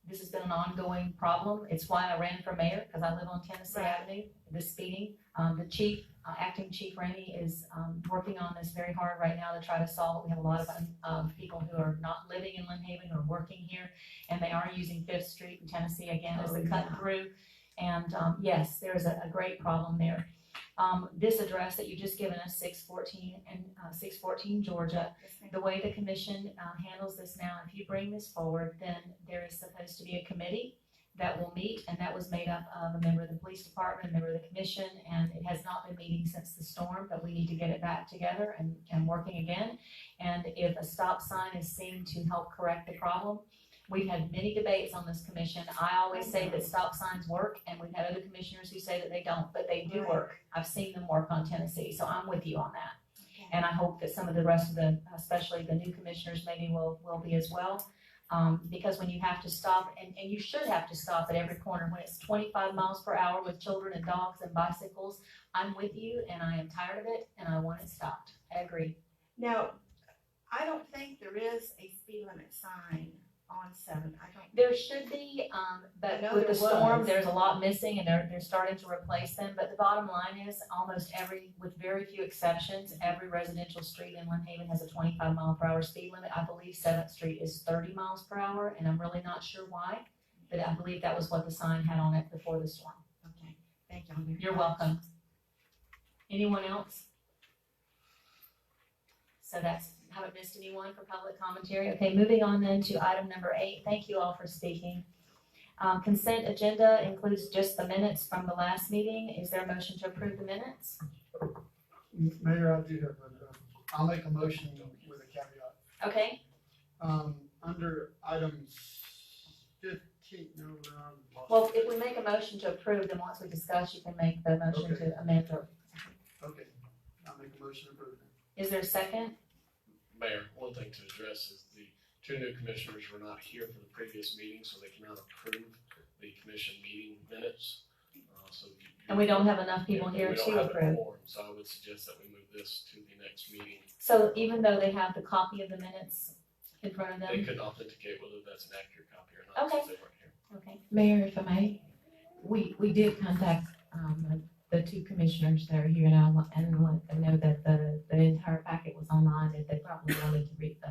A: this has been an ongoing problem. It's why I ran for mayor, because I live on Tennessee Avenue, the speeding. The chief, acting chief Ramey is working on this very hard right now to try to solve it. We have a lot of people who are not living in Lynn Haven who are working here, and they are using 5th Street in Tennessee again as the cut through. And yes, there's a great problem there. This address that you've just given us, 614 Georgia, the way the commission handles this now, if you bring this forward, then there is supposed to be a committee that will meet, and that was made up of a member of the police department, a member of the commission, and it has not been meeting since the storm, but we need to get it back together and working again. And if a stop sign is seen to help correct the problem, we've had many debates on this commission. I always say that stop signs work, and we've had other commissioners who say that they don't, but they do work. I've seen them work on Tennessee, so I'm with you on that. Okay. And I hope that some of the rest of the, especially the new commissioners, maybe will be as well. Because when you have to stop, and you should have to stop at every corner when it's 25 miles per hour with children and dogs and bicycles, I'm with you, and I am tired of it, and I want it stopped. I agree.
L: Now, I don't think there is a speed limit sign on 7th.
A: There should be, but with the storm, there's a lot missing, and they're starting to replace them. But the bottom line is, almost with very few exceptions, every residential street in Lynn Haven has a 25 mile per hour speed limit. I believe 7th Street is 30 miles per hour, and I'm really not sure why, but I believe that was what the sign had on it before the storm.
L: Okay, thank you.
A: You're welcome. Anyone else? So haven't missed anyone for public commentary. Okay, moving on then to item number 8. Thank you all for speaking. Consent agenda includes just the minutes from the last meeting. Is there a motion to approve the minutes?
B: Mayor, I do have I'll make a motion with a caveat.
A: Okay.
B: Under items 15,
A: well, if we make a motion to approve, then once we discuss, you can make the motion to amend.
B: Okay, I'll make a motion to approve.
A: Is there a second?
F: Mayor, one thing to address is the 2 new commissioners were not here for the previous meeting, so they cannot approve the commission meeting minutes.
A: And we don't have enough people here to approve.
F: So I would suggest that we move this to the next meeting.
A: So even though they have the copy of the minutes in front of them?
F: They could authenticate whether that's an accurate copy or not,
A: Okay.
F: since they weren't here.
A: Okay.
C: Mayor, if I may, we did contact the 2 commissioners that are here now and let them know that the entire packet was online, that they probably wanted to read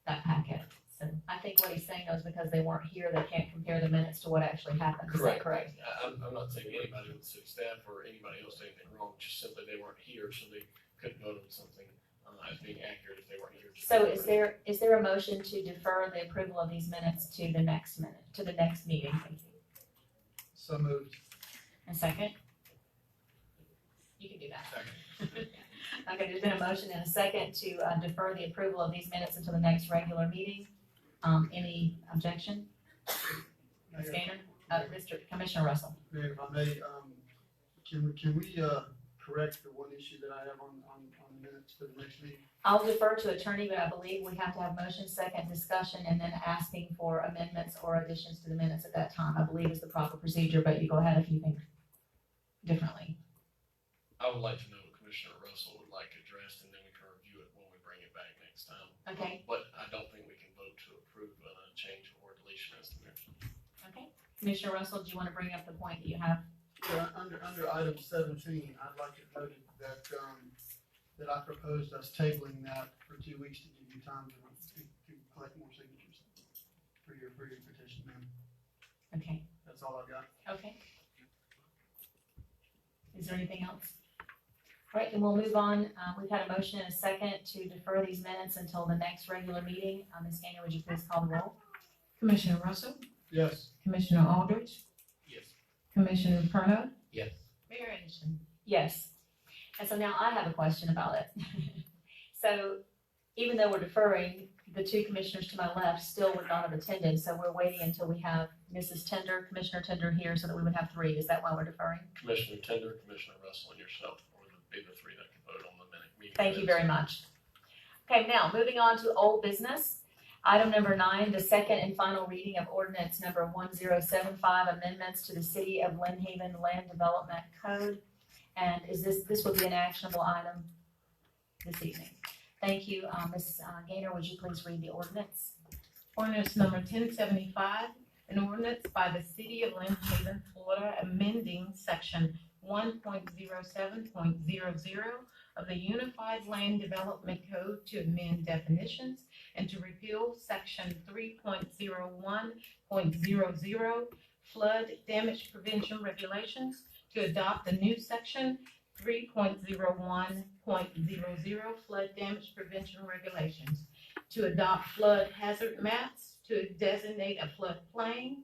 C: that packet. So
A: I think what he's saying is because they weren't here, they can't compare the minutes to what actually happened. Is that correct?
F: I'm not saying anybody with city staff or anybody else did anything wrong, just simply they weren't here, so they couldn't vote on something as being accurate if they weren't here.
A: So is there a motion to defer the approval of these minutes to the next meeting?
B: So moved.
A: And second? You can do that. Second. Okay, there's been a motion and a second to defer the approval of these minutes until the next regular meeting. Any objection? Ms. Gaynor? Mr. Commissioner Russell?
B: Mayor, if I may, can we correct the one issue that I have on the minutes for the next meeting?
A: I'll defer to attorney, but I believe we have to have motion, second, discussion, and then asking for amendments or additions to the minutes at that time, I believe is the proper procedure, but you go ahead if you think differently.
F: I would like to know what Commissioner Russell would like addressed, and then we can review it when we bring it back next time.
A: Okay.
F: But I don't think we can vote to approve a change or deletion as the mayor.
A: Okay. Commissioner Russell, do you wanna bring up the point that you have?
B: Yeah, under item 17, I'd like it noted that, that I proposed us tabling that for 2 weeks to give you time to collect more signatures for your petition, ma'am.
A: Okay,
B: That's all I've got.
A: okay. Is there anything else? All right, then we'll move on. We've had a motion and a second to defer these minutes until the next regular meeting. Ms. Gainer, would you please call the roll?
C: Commissioner Russell,
B: Yes.
C: Commissioner Aldridge,
I: Yes.
C: Commissioner Perna,
E: Yes.
C: Mayor Anderson.
A: Yes. And so now I have a question about it. So even though we're deferring, the two commissioners to my left still would not have attended, so we're waiting until we have Mrs. Tender, Commissioner Tender here, so that we would have three. Is that why we're deferring?
F: Commissioner Tender, Commissioner Russell, and yourself would be the three that can vote on the meeting.
A: Thank you very much. Okay, now, moving on to old business. Item number 9, the second and final reading of ordinance number 1075, amendments to the City of Lynn Haven Land Development Code. And this will be an actionable item this evening. Thank you. Ms. Gainer, would you please read the ordinance?
C: Ordinance number 1075, an ordinance by the City of Lynn Haven, Florida, amending section 1.07.00 of the Unified Land Development Code to amend definitions and to repeal section 3.01.00 flood damage prevention regulations, to adopt a new section 3.01.00 flood damage prevention regulations, to adopt flood hazard maps, to designate a floodplain,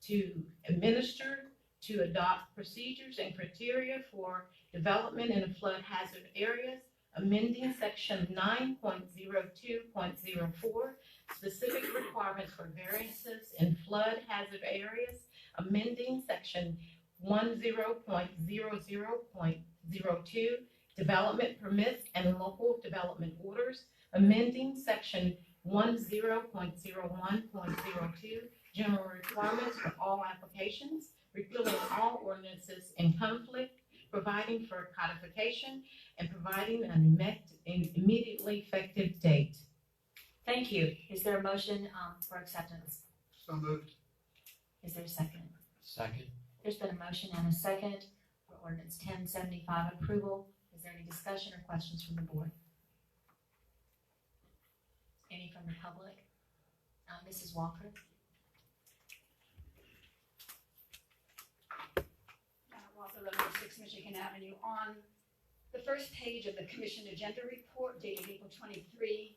C: to administer, to adopt procedures and criteria for development in flood hazard areas, amending section 9.02.04, specific requirements for variances in flood hazard areas, amending section 10.00.02, development permits and local development orders, amending section 10.01.02, general requirements for all applications, repealing all ordinances in conflict, providing for codification, and providing an immediately effective date.
A: Thank you. Is there a motion for acceptance?
B: So moved.
A: Is there a second?
E: Second.
A: There's been a motion and a second for ordinance 1075 approval. Is there any discussion or questions from the board? Any from the public? Mrs. Walker?
G: Walker, 1106 Michigan Avenue. On the first page of the commission agenda report dated April 23,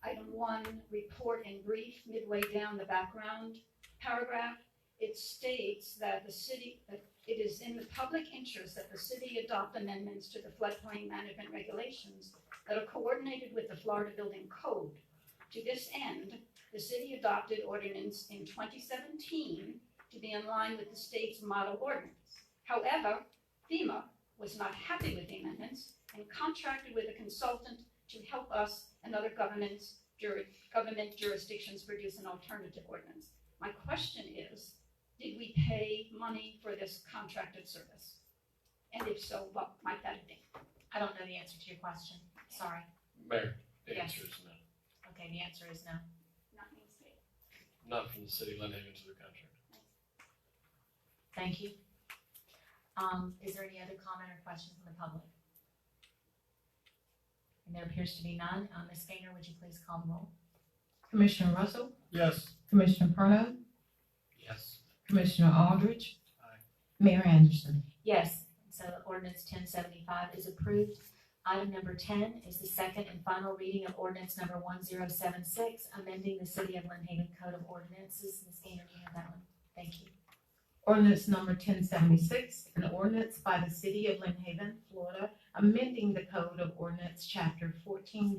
G: item 1, report in brief, midway down the background paragraph, it states that that it is in the public interest that the city adopt amendments to the floodplain management regulations that are coordinated with the Florida Building Code. To this end, the city adopted ordinance in 2017 to be in line with the state's model ordinance. However, FEMA was not happy with the amendments and contracted with a consultant to help us and other government jurisdictions produce an alternative ordinance. My question is, did we pay money for this contracted service? And if so, what might that have been?
A: I don't know the answer to your question. Sorry.
F: Mayor, the
A: Yes.
F: answer is no.
A: Okay, the answer is no.
G: Not being stated.
F: Not from the city of Lynn Haven to the contract.
A: Thank you. Is there any other comment or question from the public? And there appears to be none. Ms. Gainer, would you please call the roll?
C: Commissioner Russell,
B: Yes.
C: Commissioner Perna,
E: Yes.
C: Commissioner Aldridge,
B: Aye.
C: Mayor Anderson.
A: Yes, so ordinance 1075 is approved. Item number 10 is the second and final reading of ordinance number 1076, amending the City of Lynn Haven Code of Ordinances. Ms. Gainer, do you have that one? Thank you.
C: Ordinance number 1076, an ordinance by the City of Lynn Haven, Florida, amending the Code of Ordinance, Chapter 14,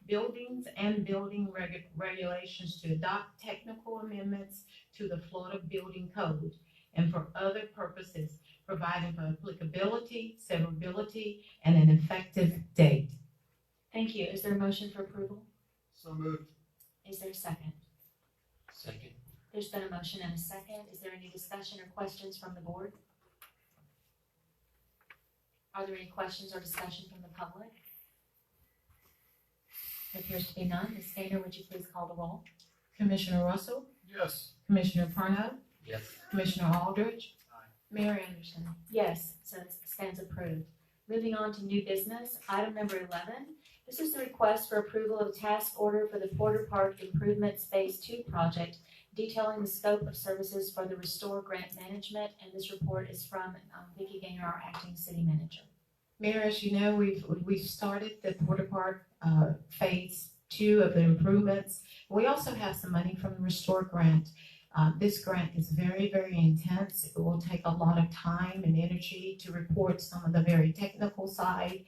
C: buildings and building regulations to adopt technical amendments to the Florida Building Code and for other purposes, providing for applicability, severability, and an effective date.
A: Thank you. Is there a motion for approval?
B: So moved.
A: Is there a second?
E: Second.
A: There's been a motion and a second. Is there any discussion or questions from the board? Are there any questions or discussion from the public? There appears to be none. Ms. Gainer, would you please call the roll?
C: Commissioner Russell,
B: Yes.
C: Commissioner Perna,
E: Yes.
C: Commissioner Aldridge. Mayor Anderson.
A: Yes, so it stands approved. Moving on to new business, item number 11. This is the request for approval of task order for the Porter Park Improvements Phase 2 project, detailing the scope of services for the Restore Grant Management, and this report is from Vicki Gaynor, our acting city manager.
C: Mayor, as you know, we've started the Porter Park Phase 2 of the improvements. We also have some money from the Restore Grant. This grant is very, very intense. It will take a lot of time and energy to report some of the very technical side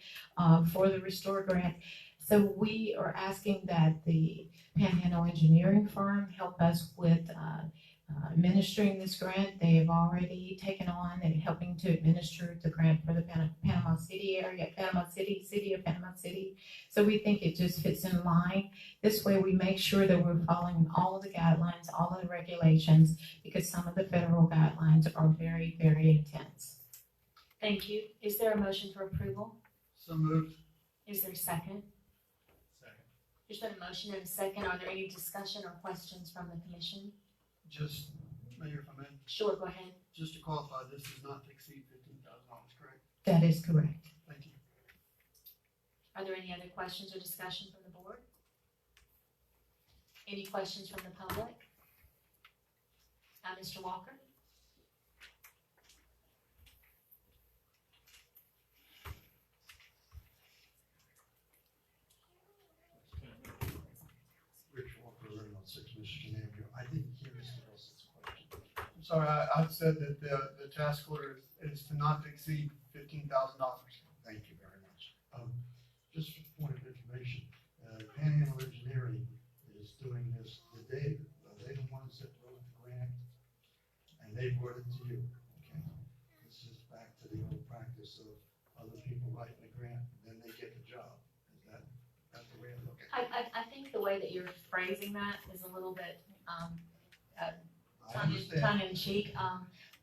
C: for the Restore Grant. So we are asking that the Panhandle Engineering firm help us with administering this grant. They have already taken on and helping to administer the grant for the Panama City area, City of Panama City. So we think it just fits in line. This way we make sure that we're following all of the guidelines, all of the regulations, because some of the federal guidelines are very, very intense.
A: Thank you. Is there a motion for approval?
B: So moved.
A: Is there a second?
D: Second.
A: There's been a motion and a second. Are there any discussion or questions from the commission?
B: Just, Mayor, if I may,
A: Sure, go ahead.
B: just to qualify, this is not to exceed $15,000, correct?
C: That is correct.
B: Thank you.
A: Are there any other questions or discussion from the board? Any questions from the public? Mr. Walker?
J: Rich Walker, living on 6 Michigan Avenue. I didn't hear Mr. Wilson's question.
B: I'm sorry, I said that the task order is to not to exceed $15,000.
J: Thank you very much. Just for point of information, Panhandle Engineering is doing this. They the ones that wrote the grant, and they brought it to you. Okay, this is back to the old practice of other people writing the grant, then they get the job. Is that's the way I look at it?
A: I think the way that you're phrasing that is a little bit
J: I understand.
A: tongue in cheek.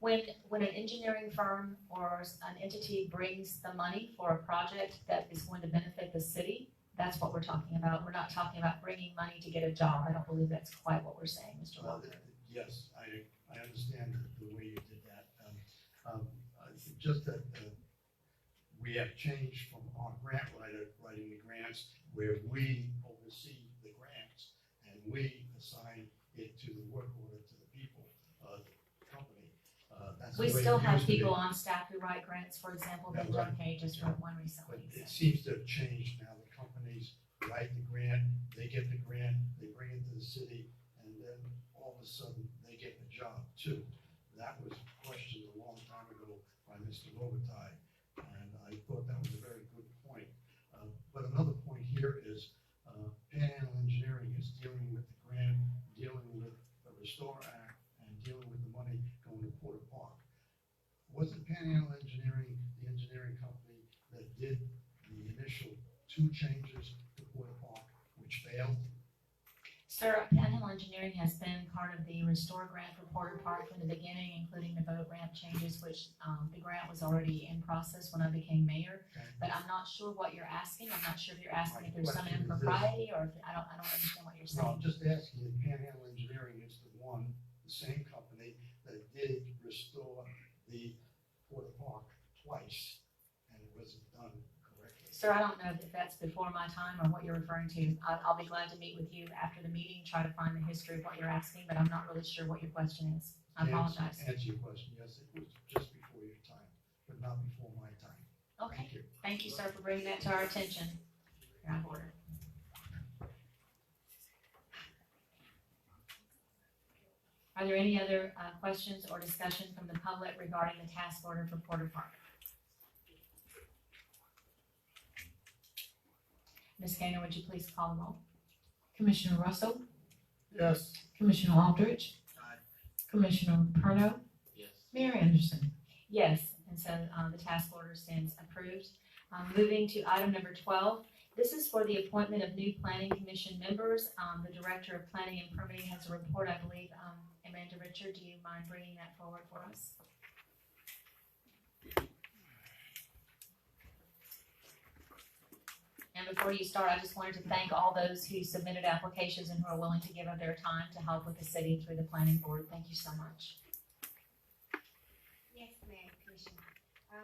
A: When an engineering firm or an entity brings the money for a project that is going to benefit the city, that's what we're talking about. We're not talking about bringing money to get a job. I don't believe that's quite what we're saying, Mr.
J: Well,
A: Walker.
J: yes, I understand the way you did that. Just that we have changed from our grant writer writing the grants, where we oversee the grants and we assign it to the work order to the people, the company. That's
A: We
J: the way
A: still
J: it
A: have
J: used to be.
A: people on staff who write grants, for example, Ben
J: Yeah, right.
A: Junpei just wrote one
J: But
A: recently.
J: it
A: so.
J: seems to have changed now. The companies write the grant, they get the grant, they bring it to the city, and then all of a sudden, they get the job too. That was questioned a long time ago by Mr. Robitaille, and I thought that was a very good point. But another point here is, Panhandle Engineering is dealing with the grant, dealing with the Restore Act, and dealing with the money going to Porter Park. Was it Panhandle Engineering, the engineering company, that did the initial 2 changes to Porter Park, which failed?
A: Sir, Panhandle Engineering has been part of the Restore Grant for Porter Park from the beginning, including the boat ramp changes, which the grant was already in process when I became mayor.
J: Okay.
A: But I'm not sure what you're asking. I'm not sure if you're asking if there's some
J: My question is this.
A: impropriety or if, I don't understand what you're
J: No,
A: saying.
J: I'm just asking if Panhandle Engineering is the same company that did restore the Porter Park twice, and it wasn't done correctly.
A: Sir, I don't know if that's before my time or what you're referring to. I'll be glad to meet with you after the meeting, try to find the history of what you're asking, but I'm not really sure what your question is. I apologize.
J: Answer your question, yes, it was just before your time, but not before my time.
A: Okay,
J: Thank you.
A: thank you, sir, for bringing that to our attention. You're out of order. Are there any other questions or discussion from the public regarding the task order for Porter Park? Ms. Gaynor, would you please call the roll?
C: Commissioner Russell,
B: Yes.
C: Commissioner Aldridge, Commissioner Perno,
E: Yes.
C: Mayor Anderson.
A: Yes, and so the task order stands approved. Moving to item number 12, this is for the appointment of new planning commission members. The director of planning and permitting has a report, I believe. Amanda Richard, do you mind bringing that forward for us? And before you start, I just wanted to thank all those who submitted applications and who are willing to give up their time to help with the city through the planning board. Thank you so much.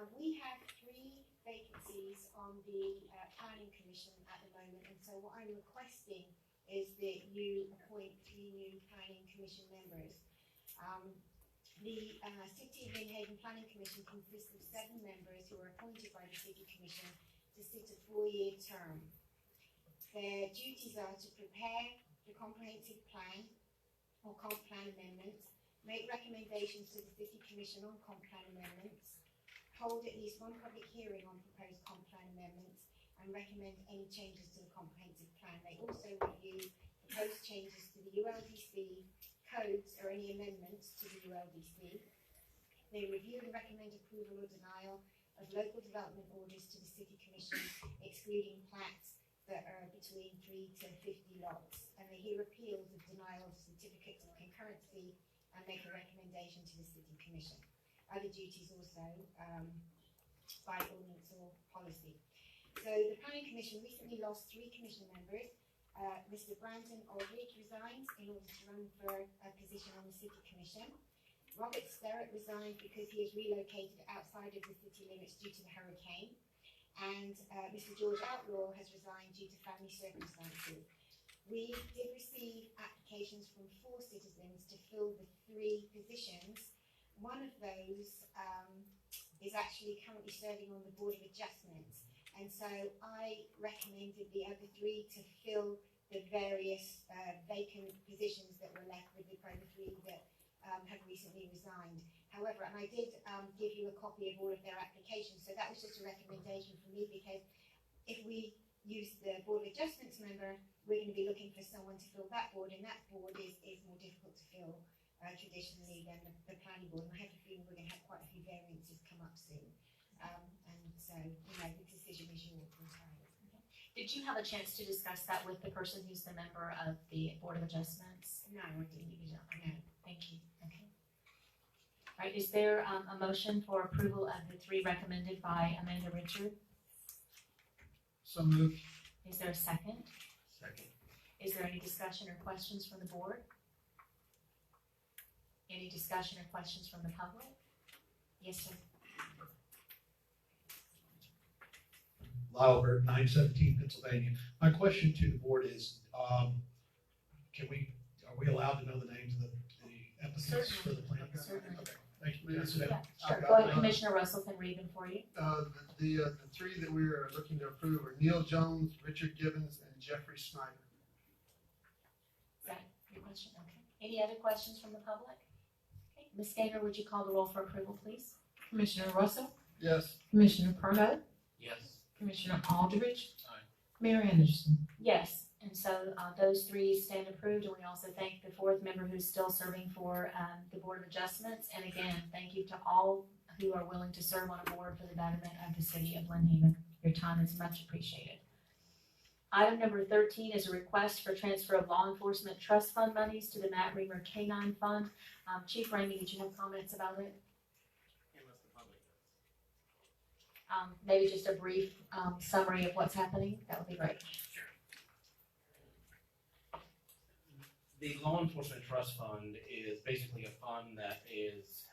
L: We have 3 vacancies on the planning commission at the moment, and so what I'm requesting is that you appoint 3 new planning commission members. The City of Lynn Haven Planning Commission consists of 7 members who are appointed by the City Commission to sit a 4-year term. Their duties are to prepare the comprehensive plan or comp plan amendments, make recommendations to the City Commission on comp plan amendments, hold at least 1 public hearing on proposed comp plan amendments, and recommend any changes to the comprehensive plan. They also review proposed changes to the ULDC codes or any amendments to the ULDC. They review and recommend approval or denial of local development orders to the City Commission, excluding plats that are between 3 to 50 lots. And they hear appeals of denial of certificates of concurrency and make a recommendation to the City Commission. Other duties also by ordinance or policy. So the Planning Commission recently lost 3 commission members. Mr. Brandon Aldridge resigned in order to run for a position on the City Commission. Robert Sterrett resigned because he has relocated outside of the city limits due to the hurricane. And Mr. George Outlaw has resigned due to family circumstances. We did receive applications from 4 citizens to fill the 3 positions. One of those is actually currently serving on the Board of Adjustments. And so I recommended the other 3 to fill the various vacant positions that were left with the other 3 that have recently resigned. However, and I did give you a copy of all of their applications, so that was just a recommendation from me, because if we use the Board of Adjustments member, we're going to be looking for someone to fill that board, and that board is more difficult to fill traditionally than the planning board. And I have a feeling we're going to have quite a few variances come up soon. And so, the decision is yours entirely.
A: Did you have a chance to discuss that with the person who's the member of the Board of Adjustments?
L: No, I didn't.
A: No, thank you. Okay. All right, is there a motion for approval of the 3 recommended by Amanda Richard?
B: So moved.
A: Is there a second?
E: Second.
A: Is there any discussion or questions from the board? Any discussion or questions from the public? Yes, sir.
M: Lyle Burt, 917 Pennsylvania. My question to the board is, are we allowed to know the names of the applicants for the plan?
A: Certainly.
M: Okay, thank you. That's it.
A: Yeah, sure. Go ahead, Commissioner Russell can read them for you.
B: The 3 that we are looking to approve are Neil Jones, Richard Gibbons, and Jeffrey Snyder.
A: Is that your question? Okay. Any other questions from the public? Okay. Ms. Gaynor, would you call the roll for approval, please?
C: Commissioner Russell,
B: Yes.
C: Commissioner Pardo,
E: Yes.
C: Commissioner Aldridge.
F: Aye.
C: Mayor Anderson.
A: Yes, and so those 3 stand approved, and we also thank the 4th member who's still serving for the Board of Adjustments. And again, thank you to all who are willing to serve on a board for the betterment of the city of Lynn Haven. Your time is much appreciated. Item number 13 is a request for transfer of law enforcement trust fund monies to the Matt Reamer K-9 Fund. Chief Ramey, did you have comments about it?
H: Unless the public does.
A: Maybe just a brief summary of what's happening, that would be great.
H: The law enforcement trust fund is basically a fund that is,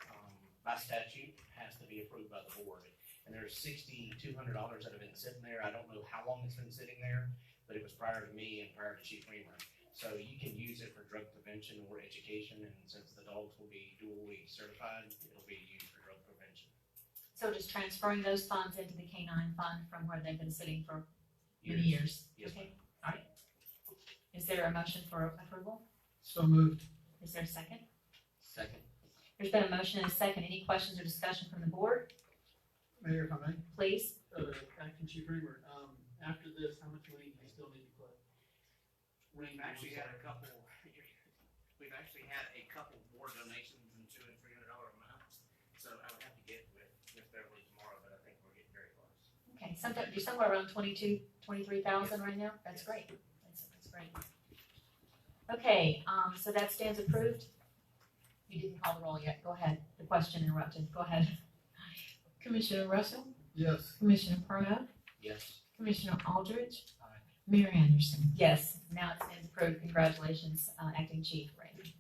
H: by statute, has to be approved by the board. And there's $6,200 that have been sitting there. I don't know how long it's been sitting there, but it was prior to me and prior to Chief Reamer. So you can use it for drug prevention or education, and since the dogs will be dually certified, it'll be used for drug prevention.
A: So just transferring those funds into the K-9 fund from where they've been sitting for many years.
H: Yes,
A: Okay, all right. Is there a motion for approval?
B: So moved.
A: Is there a second?
E: Second.
A: There's been a motion and a second. Any questions or discussion from the board?
B: Mayor, if I may.
A: Please.
B: Acting Chief Reamer, after this, how much money do you still need to put?
E: We've actually had a couple more donations in $200 and $300 amounts. So I would have to get with Ms. Beverly tomorrow, but I think we're getting very close.
A: Okay, you're somewhere around 23,000 right now? That's great. That's great. Okay, so that stands approved. You didn't call the roll yet. Go ahead. The question interrupted. Go ahead.
C: Commissioner Russell,
B: Yes.
C: Commissioner Pardo,
E: Yes.
C: Commissioner Aldridge.
B: Aye.
C: Mayor Anderson.
A: Yes, now it stands approved. Congratulations, Acting Chief Raymond.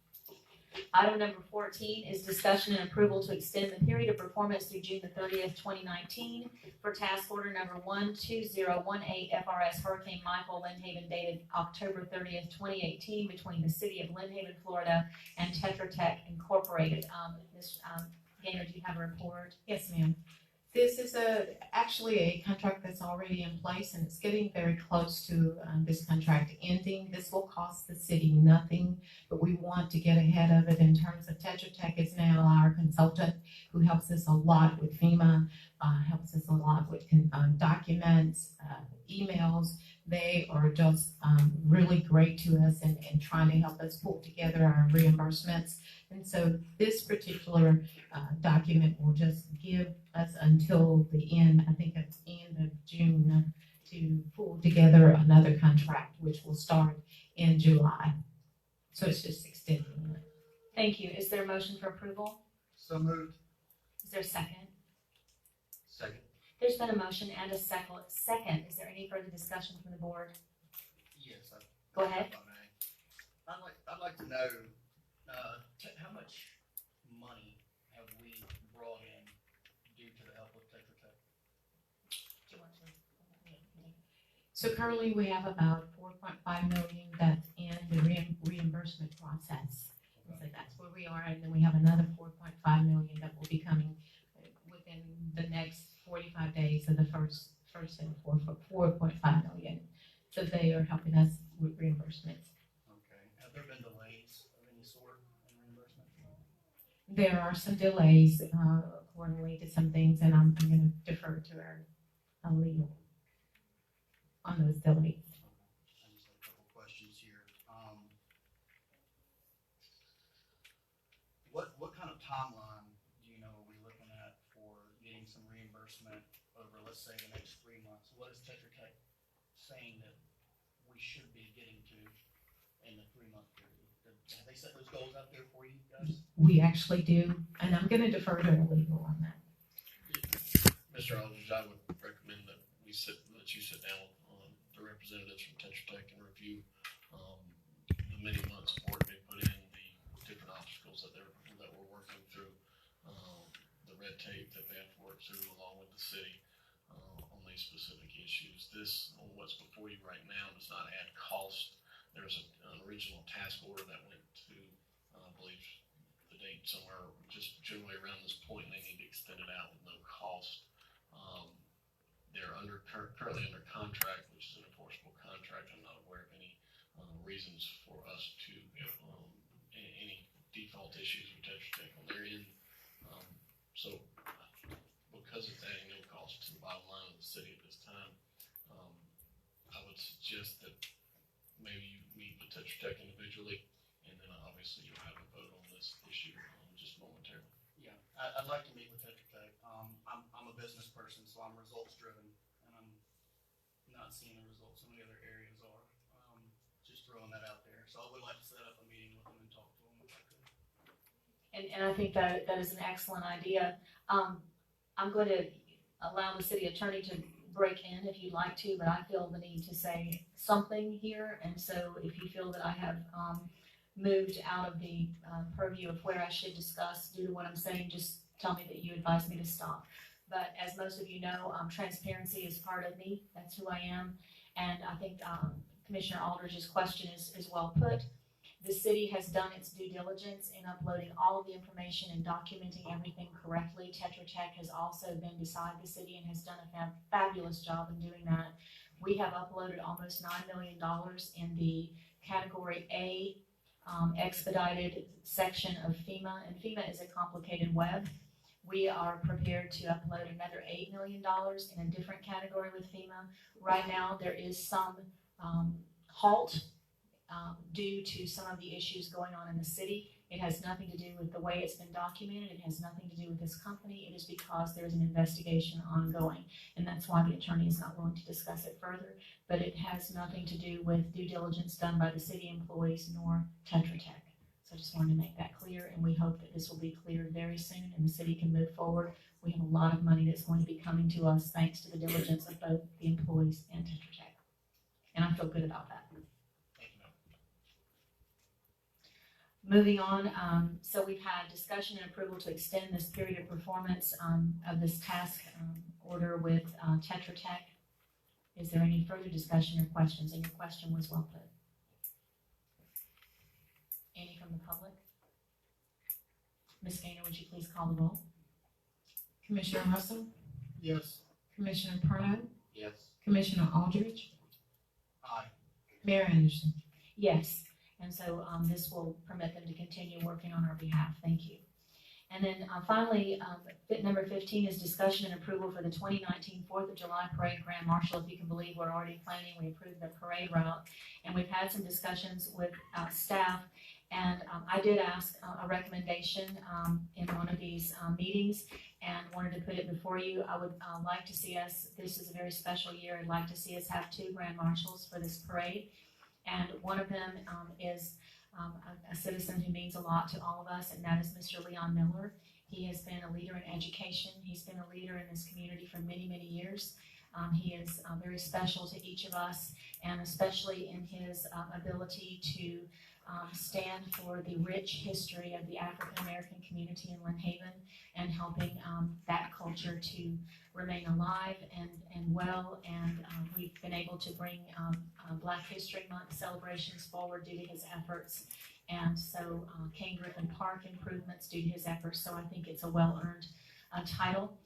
A: Item number 14 is discussion and approval to extend the period of performance through June the 30th, 2019 for task order number 12018 FRS Hurricane Michael Lynnhaven dated October 30th, 2018 between the city of Lynnhaven, Florida and Tetra Tech Incorporated. Ms. Gaynor, do you have a report?
C: Yes, ma'am. This is actually a contract that's already in place, and it's getting very close to this contract ending. This will cost the city nothing, but we want to get ahead of it in terms of Tetra Tech is now our consultant who helps us a lot with FEMA, helps us a lot with documents, emails. They are just really great to us and trying to help us pull together our reimbursements. And so this particular document will just give us until the end, I think it's end of June, to pull together another contract, which will start in July. So it's just extending it.
A: Thank you. Is there a motion for approval?
B: So moved.
A: Is there a second?
E: Second.
A: There's been a motion and a second. Is there any further discussion from the board?
N: Yes.
A: Go ahead.
N: I'd like to know, how much money have we brought in due to the help of Tetra Tech?
C: So currently we have about 4.5 million that's in the reimbursement process. So that's where we are, and then we have another 4.5 million that will be coming within the next 45 days of the first set of 4.5 million. So they are helping us with reimbursements.
N: Okay. Have there been delays of any sort in reimbursement?
C: There are some delays accordingly to some things, and I'm going to defer to our legal on those delays.
N: I just have a couple questions here. What kind of timeline do you know are we looking at for getting some reimbursement over, let's say, the next 3 months? What is Tetra Tech saying that we should be getting to in the 3-month period? Have they set those goals out there for you guys?
C: We actually do, and I'm going to defer to our legal on that.
F: Mr. Aldridge, I would recommend that you sit down with the representatives from Tetra Tech and review the many months of work they put in, the different obstacles that we're working through, the red tape that they have to work through along with the city on these specific issues. This, what's before you right now, does not add cost. There's an original task order that went to, I believe, the date somewhere just generally around this point, and they need to extend it out with no cost. They're currently under contract, which is an enforceable contract. I'm not aware of any reasons for us to have any default issues with Tetra Tech on their end. So because it's adding no cost to the bottom line of the city at this time, I would suggest that maybe you meet with Tetra Tech individually, and then obviously you'll have a vote on this issue just momentarily.
N: Yeah, I'd like to meet with Tetra Tech. I'm a business person, so I'm results driven, and I'm not seeing the results some of the other areas are. Just throwing that out there. So I would like to set up a meeting with them and talk to them if I could.
A: And I think that is an excellent idea. I'm going to allow the city attorney to break in if you'd like to, but I feel the need to say something here. And so if you feel that I have moved out of the purview of where I should discuss due to what I'm saying, just tell me that you advise me to stop. But as most of you know, transparency is part of me. That's who I am. And I think Commissioner Aldridge's question is well put. The city has done its due diligence in uploading all of the information and documenting everything correctly. Tetra Tech has also been beside the city and has done a fabulous job in doing that. We have uploaded almost $9 million in the Category A expedited section of FEMA, and FEMA is a complicated web. We are prepared to upload another $8 million in a different category with FEMA. Right now, there is some halt due to some of the issues going on in the city. It has nothing to do with the way it's been documented. It has nothing to do with this company. It is because there's an investigation ongoing, and that's why the attorney is not willing to discuss it further. But it has nothing to do with due diligence done by the city employees nor Tetra Tech. So I just wanted to make that clear, and we hope that this will be cleared very soon and the city can move forward. We have a lot of money that's going to be coming to us thanks to the diligence of both the employees and Tetra Tech. And I feel good about that. Moving on, so we've had discussion and approval to extend this period of performance of this task order with Tetra Tech. Is there any further discussion or questions? And your question was well put. Any from the public? Ms. Gaynor, would you please call the roll?
C: Commissioner Russell,
B: Yes.
C: Commissioner Perno,
E: Yes.
C: Commissioner Aldridge,
F: Aye.
C: Mayor Anderson.
A: Yes, and so this will permit them to continue working on our behalf. Thank you. And then finally, number 15 is discussion and approval for the 2019 4th of July Parade Grand Marshal. If you can believe, we're already planning. We approved the parade route, and we've had some discussions with staff. And I did ask a recommendation in one of these meetings and wanted to put it before you. I would like to see us, this is a very special year, I'd like to see us have 2 Grand Marshals for this parade. And one of them is a citizen who means a lot to all of us, and that is Mr. Leon Miller. He has been a leader in education. He's been a leader in this community for many, many years. He is very special to each of us, and especially in his ability to stand for the rich history of the African American community in Lynn Haven and helping that culture to remain alive and well. And we've been able to bring Black History Month celebrations forward due to his efforts. And so King Griffin Park improvements due to his efforts. So I think it's a well-earned title.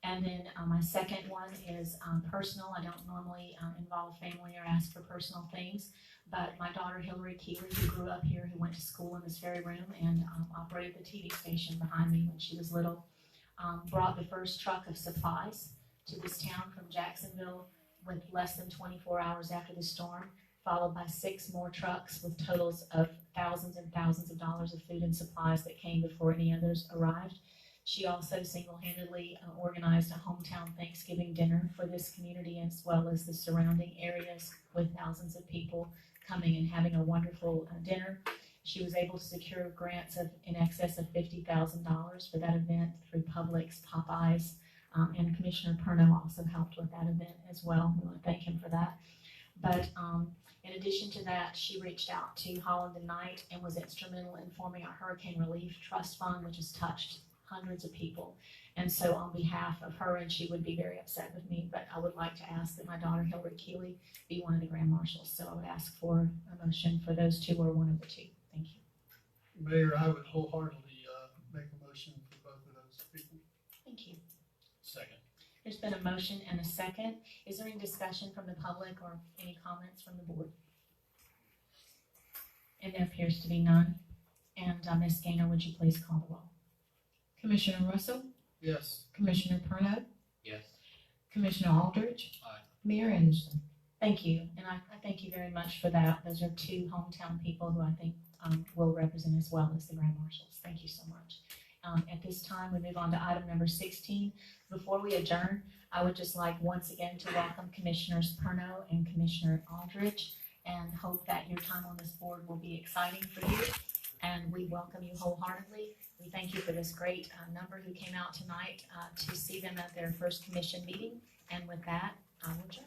A: And then my second one is personal. I don't normally involve family or ask for personal things. But my daughter Hillary Keeley, who grew up here, who went to school in this very room and operated the TV station behind me when she was little, brought the first truck of supplies to this town from Jacksonville with less than 24 hours after the storm, followed by 6 more trucks with totals of thousands and thousands of dollars of food and supplies that came before any others arrived. She also single-handedly organized a hometown Thanksgiving dinner for this community as well as the surrounding areas with thousands of people coming and having a wonderful dinner. She was able to secure grants of in excess of $50,000 for that event through Publix, Popeyes, and Commissioner Perno also helped with that event as well. We want to thank him for that. But in addition to that, she reached out to Holland and Knight and was instrumental in forming a Hurricane Relief Trust Fund, which has touched hundreds of people. And so on behalf of her, and she would be very upset with me, but I would like to ask that my daughter Hillary Keeley be one of the Grand Marshals. So I would ask for a motion for those 2 or one of the 2. Thank you.
B: Mayor, I would wholeheartedly make a motion for both of those people.
A: Thank you.
F: Second.
A: There's been a motion and a second. Is there any discussion from the public or any comments from the board? And there appears to be none. And Ms. Gaynor, would you please call the roll?
C: Commissioner Russell,
B: Yes.
C: Commissioner Perno,
E: Yes.
C: Commissioner Aldridge,
F: Aye.
C: Mayor Anderson.
A: Thank you, and I thank you very much for that. Those are 2 hometown people who I think will represent as well as the Grand Marshals. Thank you so much. At this time, we move on to item number 16. Before we adjourn, I would just like once again to welcome Commissioners Perno and Commissioner Aldridge, and hope that your time on this board will be exciting for you. And we welcome you wholeheartedly. We thank you for this great number who came out tonight to see them at their first commission meeting. And with that, I will adjourn.